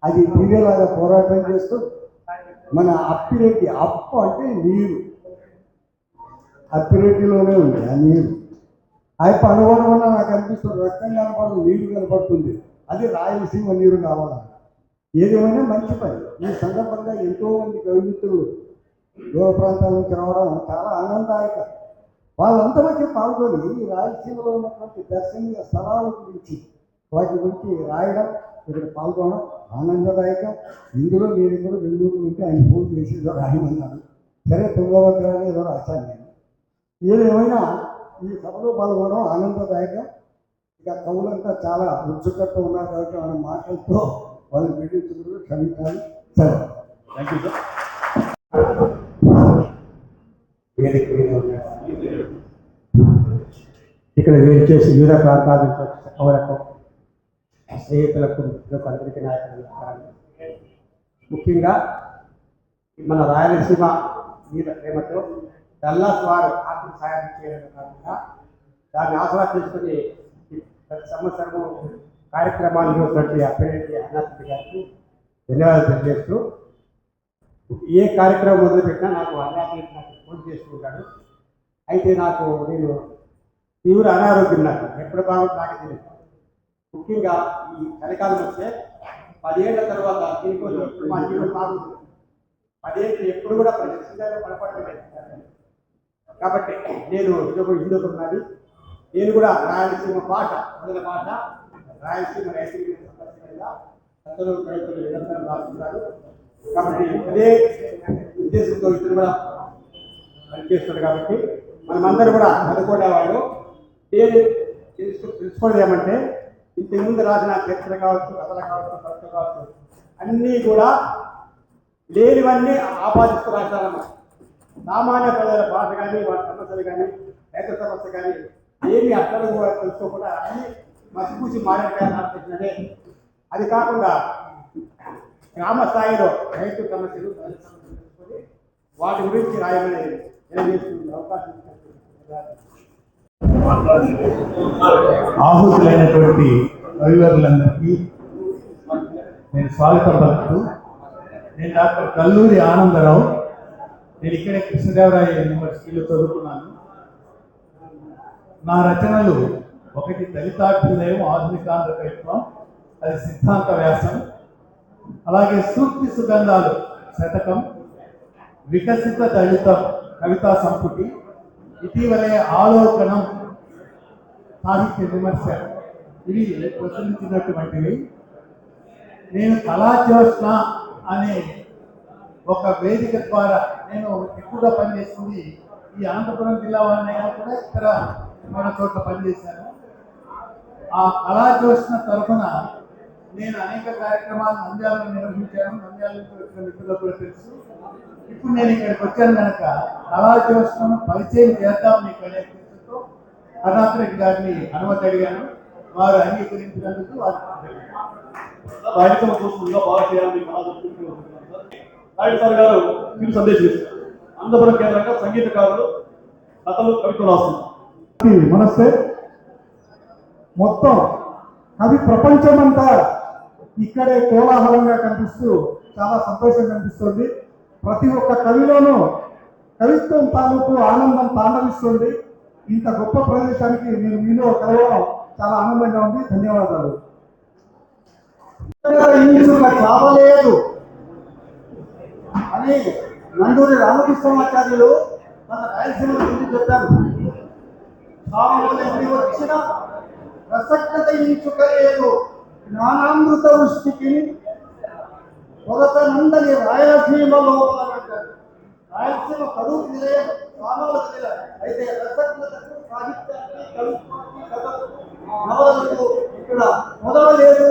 అది తీరేలాగా పోరాటం చేస్తూ మన అప్పిరెడ్డి, అప్పు అంటే నీరు, అప్పిరెడ్డిలోనే ఉంది ఆ నీరు. అయిపో అనుభవం వల్ల నాకు అనిపిస్తుంది రక్తం కనపడదు, నీరు కనపడుతుంది. అది రాయలసీమ నీరు కావాలన్న. ఏదేమైనా మంచి పని. ఈ సందర్భంగా ఎంతోమంది కవిమిత్రులు దూర ప్రాంతాల నుంచి రావడం చాలా ఆనందదాయకం. వాళ్ళంతా వచ్చి పాల్గొని ఈ రాయలసీమలో ఉన్నటువంటి దర్శనీయ స్థలాల గురించి, వాటి గురించి రాయడం, ఇక్కడ పాల్గొనడం ఆనందదాయకం. ఇందులో నేను కూడా బెంగళూరు ఉంటే ఆయన ఫోన్ చేసి ఏదో రాయమన్నాను. సరే తుంగభద్ర అని ఏదో రాశాను నేను. ఏదేమైనా ఈ సభలో పాల్గొనడం ఆనందదాయకం. ఇక కవులంతా చాలా ఉత్సుకతతో ఉన్నారు కాబట్టి మన మాటలతో వాళ్ళు మీటించుకుంటూ క్షమించాలి. సరే, థ్యాంక్ యూ సార్. ఇక్కడ వేరు చేసి వివిధ ప్రాంతాల నుంచి వచ్చిన కవులకు, స్నేహితులకు, అందరికీ నాయకులు, ముఖ్యంగా మన రాయలసీమ మీద ప్రేమతో డల్లాస్ వారు ఆర్థిక సహాయం చేయడం కాకుండా దాన్ని ఆసరా చేసుకుని ప్రతి సంవత్సరము కార్యక్రమాలు చేసినటువంటి అప్పిరెడ్డి హర్నాథ్ గారికి ధన్యవాదాలు తెలియజేస్తూ, ఏ కార్యక్రమం మొదలుపెట్టినా నాకు హర్నాథ్ నాకు ఫోన్ చేసుకుంటాడు. అయితే నేను తీవ్ర అనారోగ్యం, నాకు ఎప్పుడు బాగుంది నాకు తెలియదు. ముఖ్యంగా ఈ చలికాలం వస్తే 10 ఏళ్ల తర్వాత దీనికోసం ఎప్పుడు మా జీవనం బాగుంటుంది. 10 ఏళ్ళు ఎప్పుడు కూడా ప్రదర్శనలో పడపడలేదు. కాబట్టి నేను హిందూకున్నది. నేను కూడా రాయలసీమ భాష, మొదల భాష రాయలసీమ రైతులు అందరూ రైతులు నిరంతరం రాస్తున్నారు. కాబట్టి అదే ఉద్దేశంతో ఇతరు కూడా పనిచేస్తున్నారు. కాబట్టి మనమందరూ కూడా చదువుకునే వాళ్ళు నేను తెలుసుకోవడం ఏమంటే, ఇంతకుముందు రాసిన చరిత్ర కావచ్చు, కథలు కావచ్చు, కథలు కావచ్చు, అన్నీ కూడా లేనివన్నీ ఆపాదిస్తూ రాశారన్నమాట. సామాన్య ప్రజల భాష కానీ, వాటి సమస్యలు కానీ, రైతు సమస్య కానీ ఏమి అర్థం కూడా తెలుసుకోకుండా అన్ని మసిపూసి మాట్లాడే. అది కాకుండా గ్రామ స్థాయిలో రైతు సమస్యలు, ప్రజల సమస్యలు తెలుసుకొని వాటి గురించి రాయమని తెలియజేస్తున్న అవకాశం ఆహుతులైనటువంటి కవివరులందరికీ నేను స్వాగతం పలుకుతూ, నేను డాక్టర్ కల్లూరి ఆనందరావు. నేను ఇక్కడే కృష్ణదేవరాయ యూనివర్సిటీలో చదువుకున్నాను. నా రచనలు ఒకటి దళితాభ్యుదయం ఆధునికాంధ్ర కవిత్వం, అది సిద్ధాంత వ్యాసం. అలాగే సూక్తి సుగంధాలు శతకం, వికసిత దళిత కవితా సంపుటి, ఇటీవలే ఆలోకనం సాహిత్య విమర్శ, ఇవి ప్రచురించినటువంటివి. నేను కళాజ్యోత్స్న అనే ఒక వేదిక ద్వారా నేను ఎక్కువగా పనిచేసింది ఈ అనంతపురం జిల్లా వారినైనా కూడా ఇతర మన చోట్ల పనిచేశాను. ఆ కళాజ్యోత్స్న తరఫున నేను అనేక కార్యక్రమాలు నంద్యాలలో నిర్వహించాను. నంద్యాలలో వచ్చిన మిత్రులకు కూడా తెలుసు. ఇప్పుడు నేను ఇక్కడికి వచ్చాను కనుక కళాజ్యోత్స్నను పరిచయం చేద్దాం మీకు అనే ఉద్దేశంతో కర్ణాటక గారిని అనుమతి అడిగాను. వారు అంగీకరించినందుకు కార్యక్రమం చూస్తుండగా బాగా చేయాలని నాయుడు సార్ గారు మీరు సందేశం ఇస్తారు. అనంతపురం కేంద్రంగా సంగీతకారులు కథలు కవితలు రాస్తున్నారు. నమస్తే. మొత్తం కవి ప్రపంచమంతా ఇక్కడే కోలాహలంగా కనిపిస్తూ చాలా సంతోషంగా కనిపిస్తుంది. ప్రతి ఒక్క కవిలోనూ కవిత్వం తాలూకు ఆనందం తాండవిస్తుంది. ఇంత గొప్ప ప్రదేశానికి నేను మీలో కలవడం చాలా ఆనందంగా ఉంది. ధన్యవాదాలు. చావలేదు అని నందూరి రామకృష్ణమాచార్యులు మన రాయలసీమ గురించి చెప్పారు. చావలేదు వచ్చిన ప్రసక్తత ఇంచుకలేదు, జ్ఞానామృత వృష్టికి కొరత నందని రాయలసీమ లోపల అంటారు. రాయలసీమ కరువు నిలయం, సామాలకు నిలయం. అయితే రసజ్ఞతకు, సాహిత్యానికి, కవిత్వానికి, కథకు, నవలకు ఇక్కడ మొదలలేదు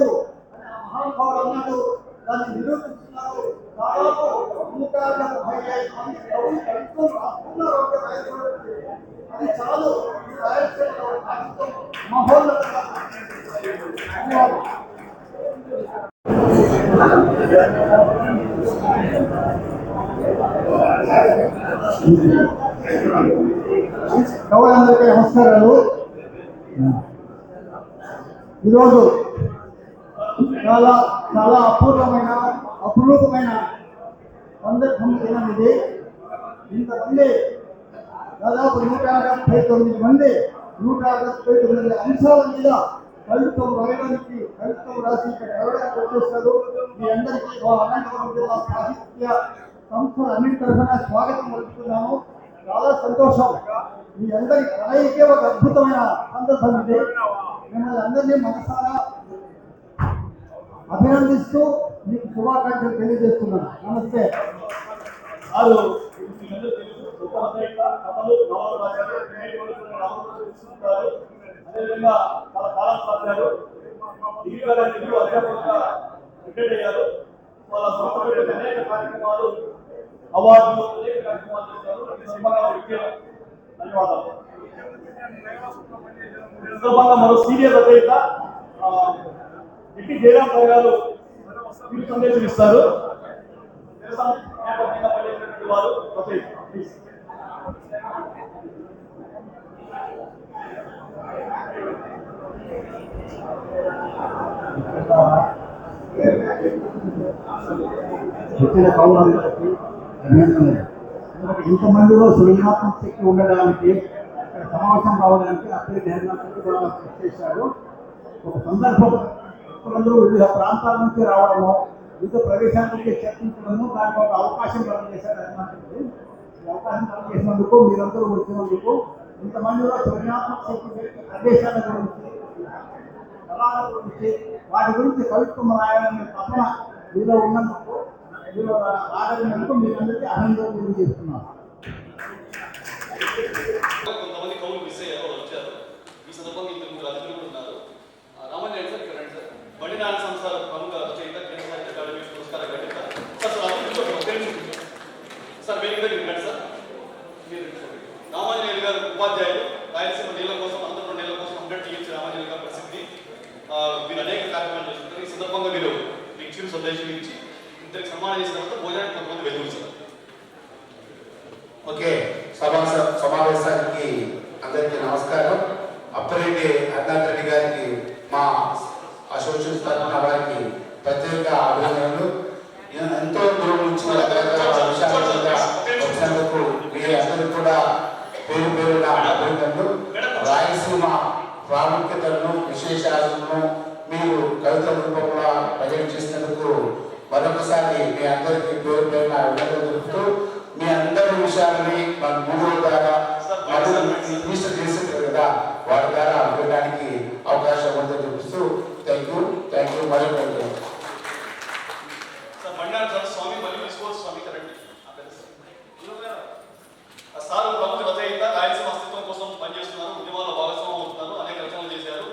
అని ఆ మహానుభావుడు అన్నాడు. దాన్ని నిరూపిస్తున్నారు. దాదాపు 135 మంది కవులు కవిత్వం రాస్తున్నారు. అది చాలు. ఈ రాయలసీమలో సాహిత్యం మహోన్నతంగా. కవులందరికీ నమస్కారాలు. ఈరోజు చాలా చాలా అపురూపమైన సందర్భం దినం ఇది. ఇంతమంది దాదాపు 159 మంది 169 అంశాల మీద కవిత్వం రాయడానికి, కవిత్వం రాసి ఇక్కడ చదవడానికి వచ్చేస్తారు. మీ అందరికీ అనంతపురం జిల్లా సాహిత్య సంస్థల అన్నింటి తరఫున స్వాగతం పలుకుతున్నాము. చాలా సంతోషం. మీ అందరి కలయికే ఒక అద్భుతమైన సందర్భం ఇది. మిమ్మల్ని అందరినీ మనసారా అభినందిస్తూ మీకు శుభాకాంక్షలు తెలియజేస్తున్నాను. నమస్తే. కథలు అదేవిధంగా చాలా కాలం సాగారు. డిగ్రీ అధ్యాపకులుగా రిటైర్ అయ్యారు. వాళ్ళ సంస్థ అనేక కార్యక్రమాలు, అవార్డులు, అనేక కార్యక్రమాలు చేశారు. ఈ సందర్భంగా ధన్యవాదాలు. ఈ సందర్భంగా మరో సీనియర్ రచయిత ఎట్టి జయరామ్ సార్ గారు మీరు సందేశం ఇస్తారు. వారు రచయిత. ప్లీజ్. వచ్చిన కవులందరికీ అభినందనలు. ఇంతమందిలో సృజనాత్మక శక్తి ఉండడానికి, సమావేశం కావడానికి అప్పుడే నిర్ణయానికి కూడా కృషి చేశారు. ఒక సందర్భం అందరూ వివిధ ప్రాంతాల నుంచి రావడము, వివిధ ప్రదేశాల నుంచి చర్చించడము, దానికి ఒక అవకాశం కలుగజేశారు. అన్నట్టు ఈ అవకాశం కలుగజేసినందుకు, మీరందరూ వచ్చినందుకు, ఇంతమందిలో సృజనాత్మక శక్తి ప్రదేశాల గురించి, కళల గురించి, వాటి గురించి కవిత్వం రాయాలనే తపన మీలో ఉన్నందుకు, మీరు ఆదరించినందుకు మీరందరికీ అభినందనలు తెలియజేస్తున్నాను. కొంతమంది కవులు మిస్ అయ్యారు, వచ్చారు. ఈ సందర్భంగా ఇద్దరు ముగ్గురు అతిథులు కూడా ఉన్నారు. రామాంజనేయ సార్ ఇక్కడ రండి సార్. బండి నారాయణ సంస్థ ప్రముఖ రచయిత, కేంద్ర సాహిత్య అకాడమీ పురస్కార గ్రహీత సార్. వేదిక దగ్గర రండి సార్. రామాంజనేయులు గారు ఉపాధ్యాయులు, రాయలసీమ నీళ్ళ కోసం, అనంతపురం నీళ్ళ కోసం 100 టీఎంసీ రామాంజనేయులు గారు ప్రసిద్ధి. మీరు అనేక కార్యక్రమాలు చేస్తుంటారు. ఈ సందర్భంగా మీరు మీకు చిరు సందేశం ఇచ్చి ఇద్దరికి సన్మానం చేసిన తర్వాత భోజనానికి కొంతమంది వెలుగురు సార్. ఓకే, సమావేశానికి అందరికీ నమస్కారం. అప్పిరెడ్డి హరినాథ్ రెడ్డి గారికి మా అసోసియేషన్ తరఫున వారికి ప్రత్యేక అభినందనలు. ఎంతో దూరం నుంచి రకరకాల విషయాల మీద వచ్చినందుకు మీ అందరికీ కూడా పేరు పేరున అభినందనలు. రాయలసీమ ప్రాముఖ్యతలను విశేషాలను మీరు కవిత రూపంలో ప్రజెంట్ చేసినందుకు మరొకసారి మీ అందరికీ పేరు పేరున అభినందనలు తెలుపుతూ మీ అందరి విషయాలని మన మూడో ద్వారా మినిస్టర్ చేసింటారు కదా వారి ద్వారా అడగడానికి అవకాశం ఉందని చూపిస్తూ థ్యాంక్ యూ మరియు స్వామి మళ్ళీ తీసుకోవచ్చు స్వామి కరెక్ట్ సార్ ప్రముఖ రచయిత రాయలసీమ అస్తిత్వం కోసం పనిచేస్తున్నారు, ఉద్యమాల్లో భాగస్వామ్యం అవుతున్నారు, అనేక రచనలు చేశారు.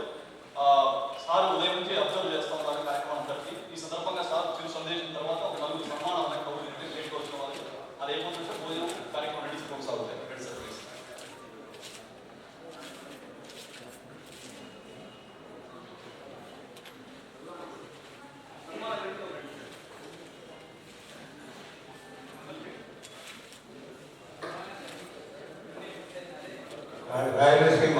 సార్ ఉదయం నుంచి అబ్జర్వ్ చేస్తూ ఉన్నారు కార్యక్రమం అందరికీ. ఈ సందర్భంగా సార్ చిరు సందేశం తర్వాత ఒక నలుగురు సన్మానం అనే కౌలు వచ్చిన వాళ్ళు అది అయిపోతుంటే భోజనం కార్యక్రమం రెడీ కొనసాగుతాయి. రాయలసీమ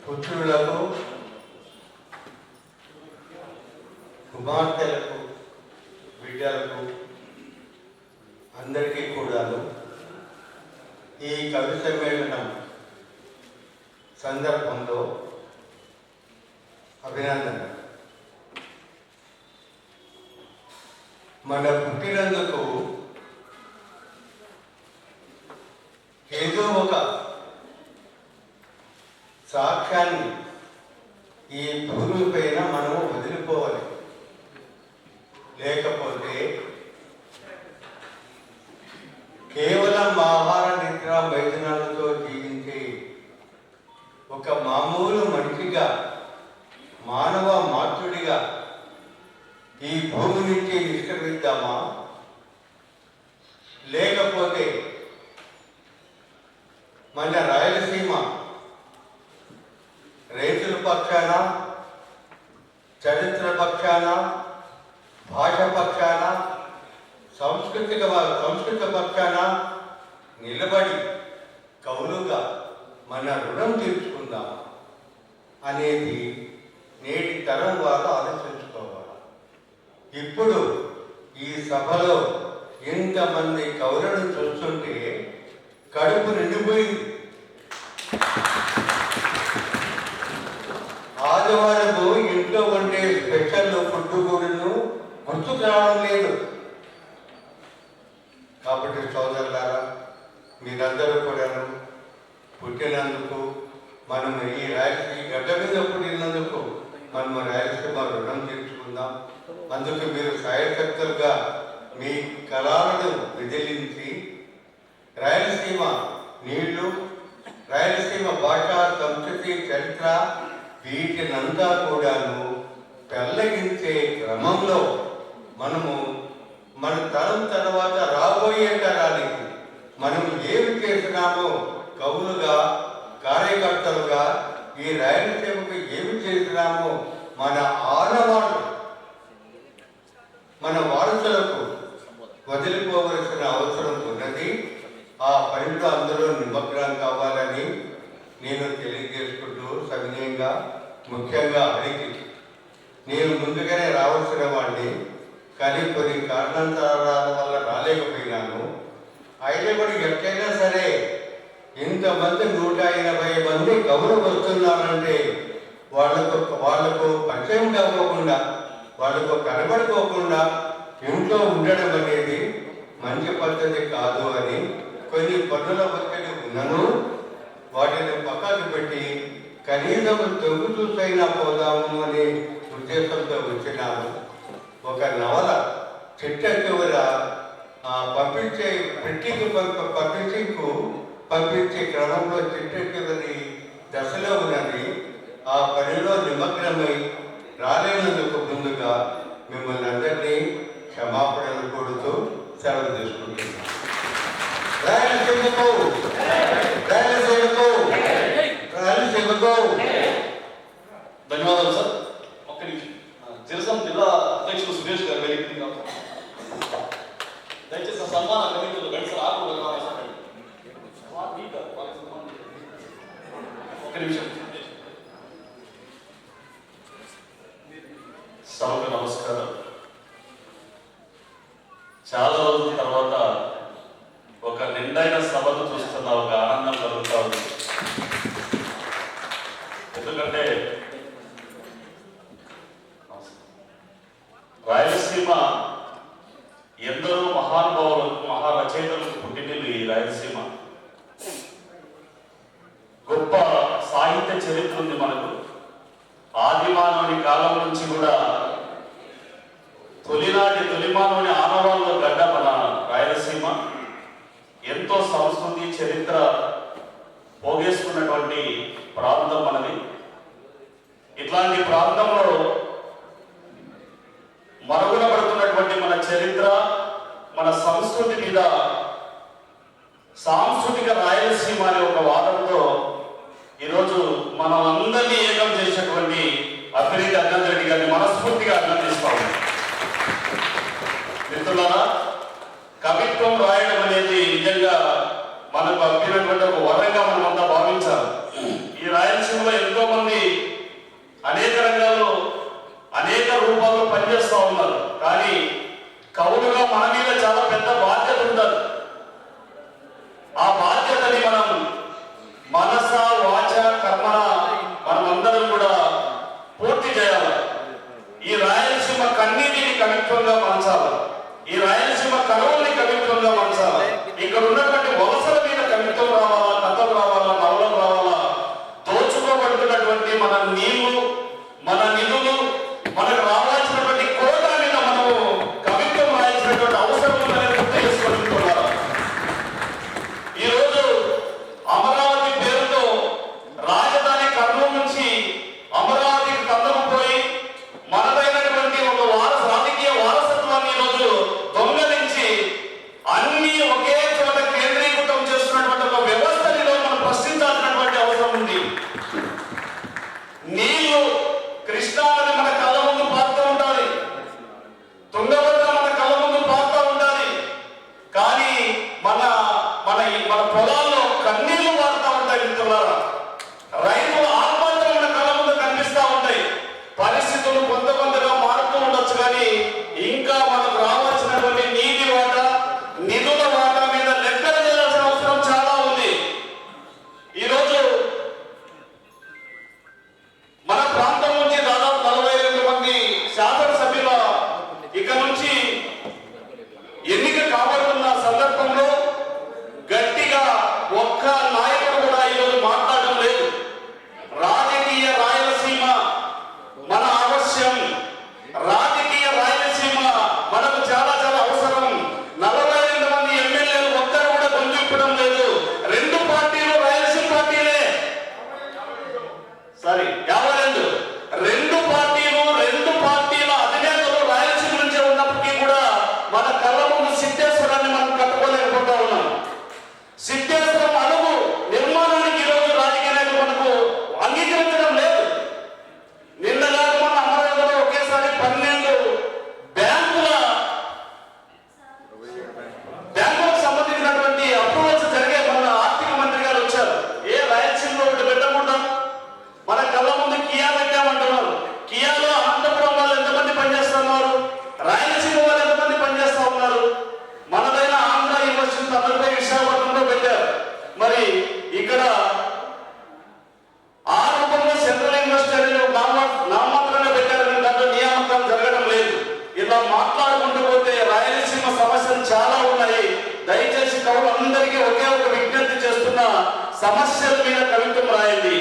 పుత్రులకు, కుమార్తెలకు, బిడ్డలకు అందరికీ కూడాను ఈ కవి సమ్మేళనం సందర్భంలో అభినందన. మన పుట్టినందుకు ఏదో ఒక సాక్ష్యాన్ని ఈ భూమి పైన మనం వదిలిపోవాలి. లేకపోతే కేవలం ఆహార నిద్ర భోజనాలతో జీవించే ఒక మామూలు మనిషిగా, మానవ మాతృడిగా ఈ భూమి నుంచి నిష్క్రమిద్దామా, లేకపోతే మన రాయలసీమ రైతుల పక్షాన, చరిత్ర పక్షాన, భాష పక్షాన, సంస్కృత పక్షాన నిలబడి కవులుగా మన రుణం తీర్చుకుందాం అనేది నేటి తరం వాళ్ళు ఆలోచించుకోవాలి. ఇప్పుడు ఈ సభలో ఇంతమంది కవులను చూస్తుంటే కడుపు నిండిపోయింది. ఆదివారము ఇంట్లో వండే స్పెషల్ ఫుడ్ కూడాను గుర్తుకు రావడం లేదు. కాబట్టి సోదరులారా, మీరందరూ కూడాను పుట్టినందుకు, మనం ఈ రాయలసీమ గడ్డ మీద పుట్టినందుకు మనం రాయలసీమ రుణం తీర్చుకుందాం. అందుకు మీరు సాయశక్తులుగా మీ కళలను విదిలించి రాయలసీమ నీళ్లు, రాయలసీమ భాష, సంస్కృతి, చరిత్ర వీటినంతా కూడాను పెళ్ళగించే క్రమంలో మనము మన తరం తర్వాత రాబోయే తరానికి మనం ఏమి చేసినామో కవులుగా, కార్యకర్తలుగా ఈ రాయలసీమకు ఏమి చేసినామో మన ఆనవాళ్ళు, మన వారసులకు వదిలిపోవలసిన అవసరం ఉన్నది. ఆ పనిలో అందరూ నిమగ్నం కావాలని నేను తెలియజేసుకుంటూ సవినయంగా, ముఖ్యంగా అడిగి నేను ముందుగానే రావాల్సిన వాడిని, కానీ కొన్ని కారణాంతరాల వల్ల రాలేకపోయినాను. అయితే కూడా ఎక్కడైనా సరే ఇంతమంది 180 మంది కవులు వస్తున్నారంటే వాళ్లకు పరిచయం కాకోకుండా, వాళ్లకు కనబడుకోకుండా ఇంట్లో ఉండడం అనేది మంచి పద్ధతి కాదు అని కొన్ని పనుల ఒత్తిడి ఉన్నను వాటిని పక్కకు పెట్టి కనీసం తొంగు చూసైనా పోదాము అనే ఉద్దేశంతో వచ్చినాను. ఒక నవల చిట్ట చివర పంపించే పంపించే క్రమంలో చిట్ట చివరి దశలో ఉన్నది. ఆ పనిలో నిమగ్నమై రాలేనందుకు ముందుగా మిమ్మల్ని అందరినీ క్షమాపణలు కోరుతూ సెలవు తీసుకుంటున్నాను. రాయలసీమకు ధన్యవాదాలు సార్. ఒక్క నిమిషం. జిల్లా అధ్యక్షులు సురేష్ గారు వేదిక సన్మాన కమిటీలో గడిచిన ఆకులు ఒక నిమిషం. సభకు నమస్కారం. చాలా రోజుల తర్వాత ఒక నిండైన సభను చూస్తున్న ఒక ఆనందం కలుగుతా ఉంది. ఎందుకంటే రాయలసీమ ఎందరో మహానుభావులు మహారచయితలకు పుట్టినది ఈ రాయలసీమ. గొప్ప సాహిత్య చరిత్ర ఉంది మనకు. ఆదిమానవుని కాలం నుంచి కూడా తొలిమానవుని ఆనవాళ్ళలో గడ్డ మన రాయలసీమ. ఎంతో సంస్కృతి చరిత్ర పోగేసుకున్నటువంటి ప్రాంతం మనది. ఇట్లాంటి ప్రాంతంలో మరుగున పడుతున్నటువంటి మన చరిత్ర మన సంస్కృతి మీద సాంస్కృతిక రాయలసీమ అనే ఒక వాదంతో ఈరోజు మనం అందరినీ ఏకం చేసినటువంటి అభివృద్ధి అర్జున్ రెడ్డి గారిని మనస్ఫూర్తిగా అభినందిస్తాము. మిత్రులారా, కవిత్వం రాయడం అనేది నిజంగా మనకు అబ్బినటువంటి ఒక వరంగా మనం అంతా భావించాలి. ఈ రాయలసీమలో ఎంతో మంది అనేక రంగాల్లో అనేక రూపాల్లో పనిచేస్తూ ఉన్నారు. కానీ కవులుగా మన మీద చాలా పెద్ద బాధ్యత ఉంటుంది. ఆ బాధ్యతని మనం మనస వాచ కర్మన మనమందరం కూడా పూర్తి చేయాలి. ఈ రాయలసీమ కన్నీటిని కవిత్వంగా మార్చాలి. ఈ రాయలసీమ కరువుల్ని కవిత్వంగా మార్చాలి. ఇక్కడ ఉన్నటువంటి వలసల మీద కవిత్వం రావాలా, కథలు రావాలా, నవలం రావాలా. దోచుకోబడుతున్నటువంటి మన నీళ్లు, మన నిధులు, మనకు రావాల్సినటువంటి కోట మీద మనము కవిత్వం రాయాల్సినటువంటి అవసరం ఉందని గుర్తు చేసుకుంటున్నారు. ఈరోజు అమరావతి పేరుతో రాజధాని కర్నూలు నుంచి అమరావతికి తరలిపోయి మనదైనటువంటి ఒక రాజకీయ వారసత్వాన్ని ఈరోజు దొంగలించి అన్ని ఒకే చోట కేంద్రీకృతం చేస్తున్నటువంటి ఒక వ్యవస్థని మనం ప్రశ్నించాల్సినటువంటి అవసరం ఉంది. నీళ్లు కృష్ణా నది మన కళ్ళ ముందు పారుతూ ఉండాలి, తుంగభద్ర మన కళ్ళ ముందు పారుతూ ఉండాలి. కానీ మన మన మన పొలాల్లో కన్నీళ్లు పారుతూ ఉంటాయి. మిత్రులారా, రైతుల ఆత్మహత్యలు మన కళ్ళ ముందు కనిపిస్తూ ఉంటాయి. పరిస్థితులు కొంతగా మారుతూ ఉండొచ్చు, కానీ ఇంకా మనకు రావాల్సినటువంటి నీటి వాటా, నిధుల వాటా మీద లెక్కలు చేయాల్సిన అవసరం చాలా ఉంది. ఈరోజు మన ప్రాంతం నుంచి దాదాపు 42 మంది శాసనసభ్యుల ఇక నుంచి ఎన్నిక కాబడుతున్న సందర్భంలో గట్టిగా ఒక్క నాయకుడు కూడా ఈరోజు మాట్లాడడం లేదు. రాజకీయ రాయలసీమ మన అవశ్యం. రాజకీయ రాయలసీమ మనకు చాలా చాలా అవసరం. 42 మంది ఎమ్మెల్యేలు ఒక్కరు కూడా గొంతుప్పడం లేదు. 2 పార్టీలు రాయలసీమ పార్టీలే. సారీ 52. 2 పార్టీల అధినేతలు రాయలసీమ నుంచే ఉన్నప్పటికీ కూడా మన కళ్ళ ముందు సిద్ధేశ్వరాన్ని మనం కట్టుకోలేకపోతా ఉన్నాం. సిద్ధేశ్వరం అడుగు నిర్మాణానికి ఈరోజు రాజకీయ నాయకులు మనకు అంగీకరించడం లేదు. నిన్నగాక మన అమరావతిలో ఒకేసారి 12 బ్యాంకులకు సంబంధించినటువంటి అప్రూవల్స్ జరిగే మన ఆర్థిక మంత్రి గారు వచ్చారు. రాయలసీమలో ఒకటి పెట్టకూడదా? మన కళ్ళ ముందు కియా పెట్టామంటున్నారు. కియాలో అనంతపురం వాళ్ళు ఎంతమంది పనిచేస్తున్నారు, రాయలసీమ వాళ్ళు ఎంతమంది పనిచేస్తా ఉన్నారు? మనదైన ఆంధ్ర యూనివర్సిటీ తమిళపై విశాఖపట్నంలో పెట్టారు. మరి ఇక్కడ ఆ రూపంలో సెంట్రల్ యూనివర్సిటీ నామమాత్రంగా పెట్టారని దాంట్లో నియామకాలు జరగడం లేదు. ఇలా మాట్లాడుకుంటూ పోతే రాయలసీమ సమస్యలు చాలా ఉన్నాయి. దయచేసి కవులందరికీ ఒకే ఒక విజ్ఞప్తి చేస్తున్న, సమస్యల మీద కవిత్వం రాయండి.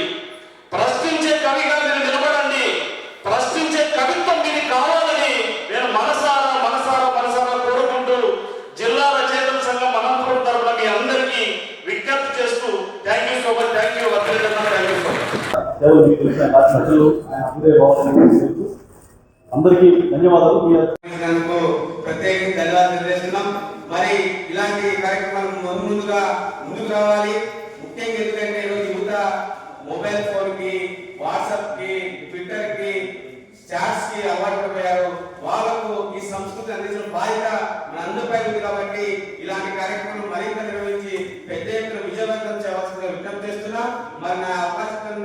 ప్రశ్నించే కవిగా మీరు నిలబడండి. ప్రశ్నించే కవిత్వం మీకు కావాలని నేను మనసారా కోరుకుంటూ జిల్లా రచయితల సంఘం అనంతపురం తరఫున మీ అందరికీ విజ్ఞప్తి చేస్తూ thank you so much. Thank you అందరికీ ధన్యవాదాలు. ప్రత్యేకంగా ధన్యవాదాలు తెలియజేస్తున్నాం. మరి ఇలాంటి కార్యక్రమాలు ముందుకు రావాలి. ముఖ్యంగా ఎందుకంటే ఈరోజు యువత మొబైల్ ఫోన్ కి, వాట్సాప్ కి, ట్విట్టర్ కి, చాట్స్ కి అలవాటు పడిపోయారు. వాళ్ళకు ఈ సంస్కృతి అందించిన బాధ్యత మన అందరూ సదుపాయం ఉంది కాబట్టి ఇలాంటి కార్యక్రమం మరింత నిర్వహించి పెద్ద ఎత్తున విజయవంతం చేయవలసిందిగా విజ్ఞప్తి చేస్తున్నాం. మరి నా అవకాశం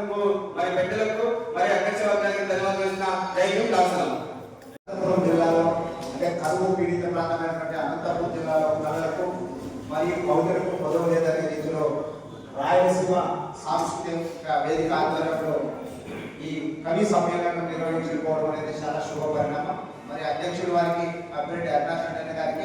మరి పెద్దలకు మరి అధ్యక్ష వర్గానికి ధన్యవాదాలు చేస్తున్నాం. జై హింద్. అనంతపురం జిల్లాలో అంటే కరువు పీడిత ప్రాంతమైనటువంటి అనంతపురం జిల్లాలో ప్రజలకు మరియు పౌరులకు పొదవ లేదనే రీతిలో రాయలసీమ సాంస్కృతిక వేదిక ఆధ్వర్యంలో ఈ కవి సమ్మేళనం నిర్వహించుకోవడం అనేది చాలా శుభ పరిణామం. మరి అధ్యక్షుడు వారికి అప్పిరెడ్డి అరుణాచల్ గారికి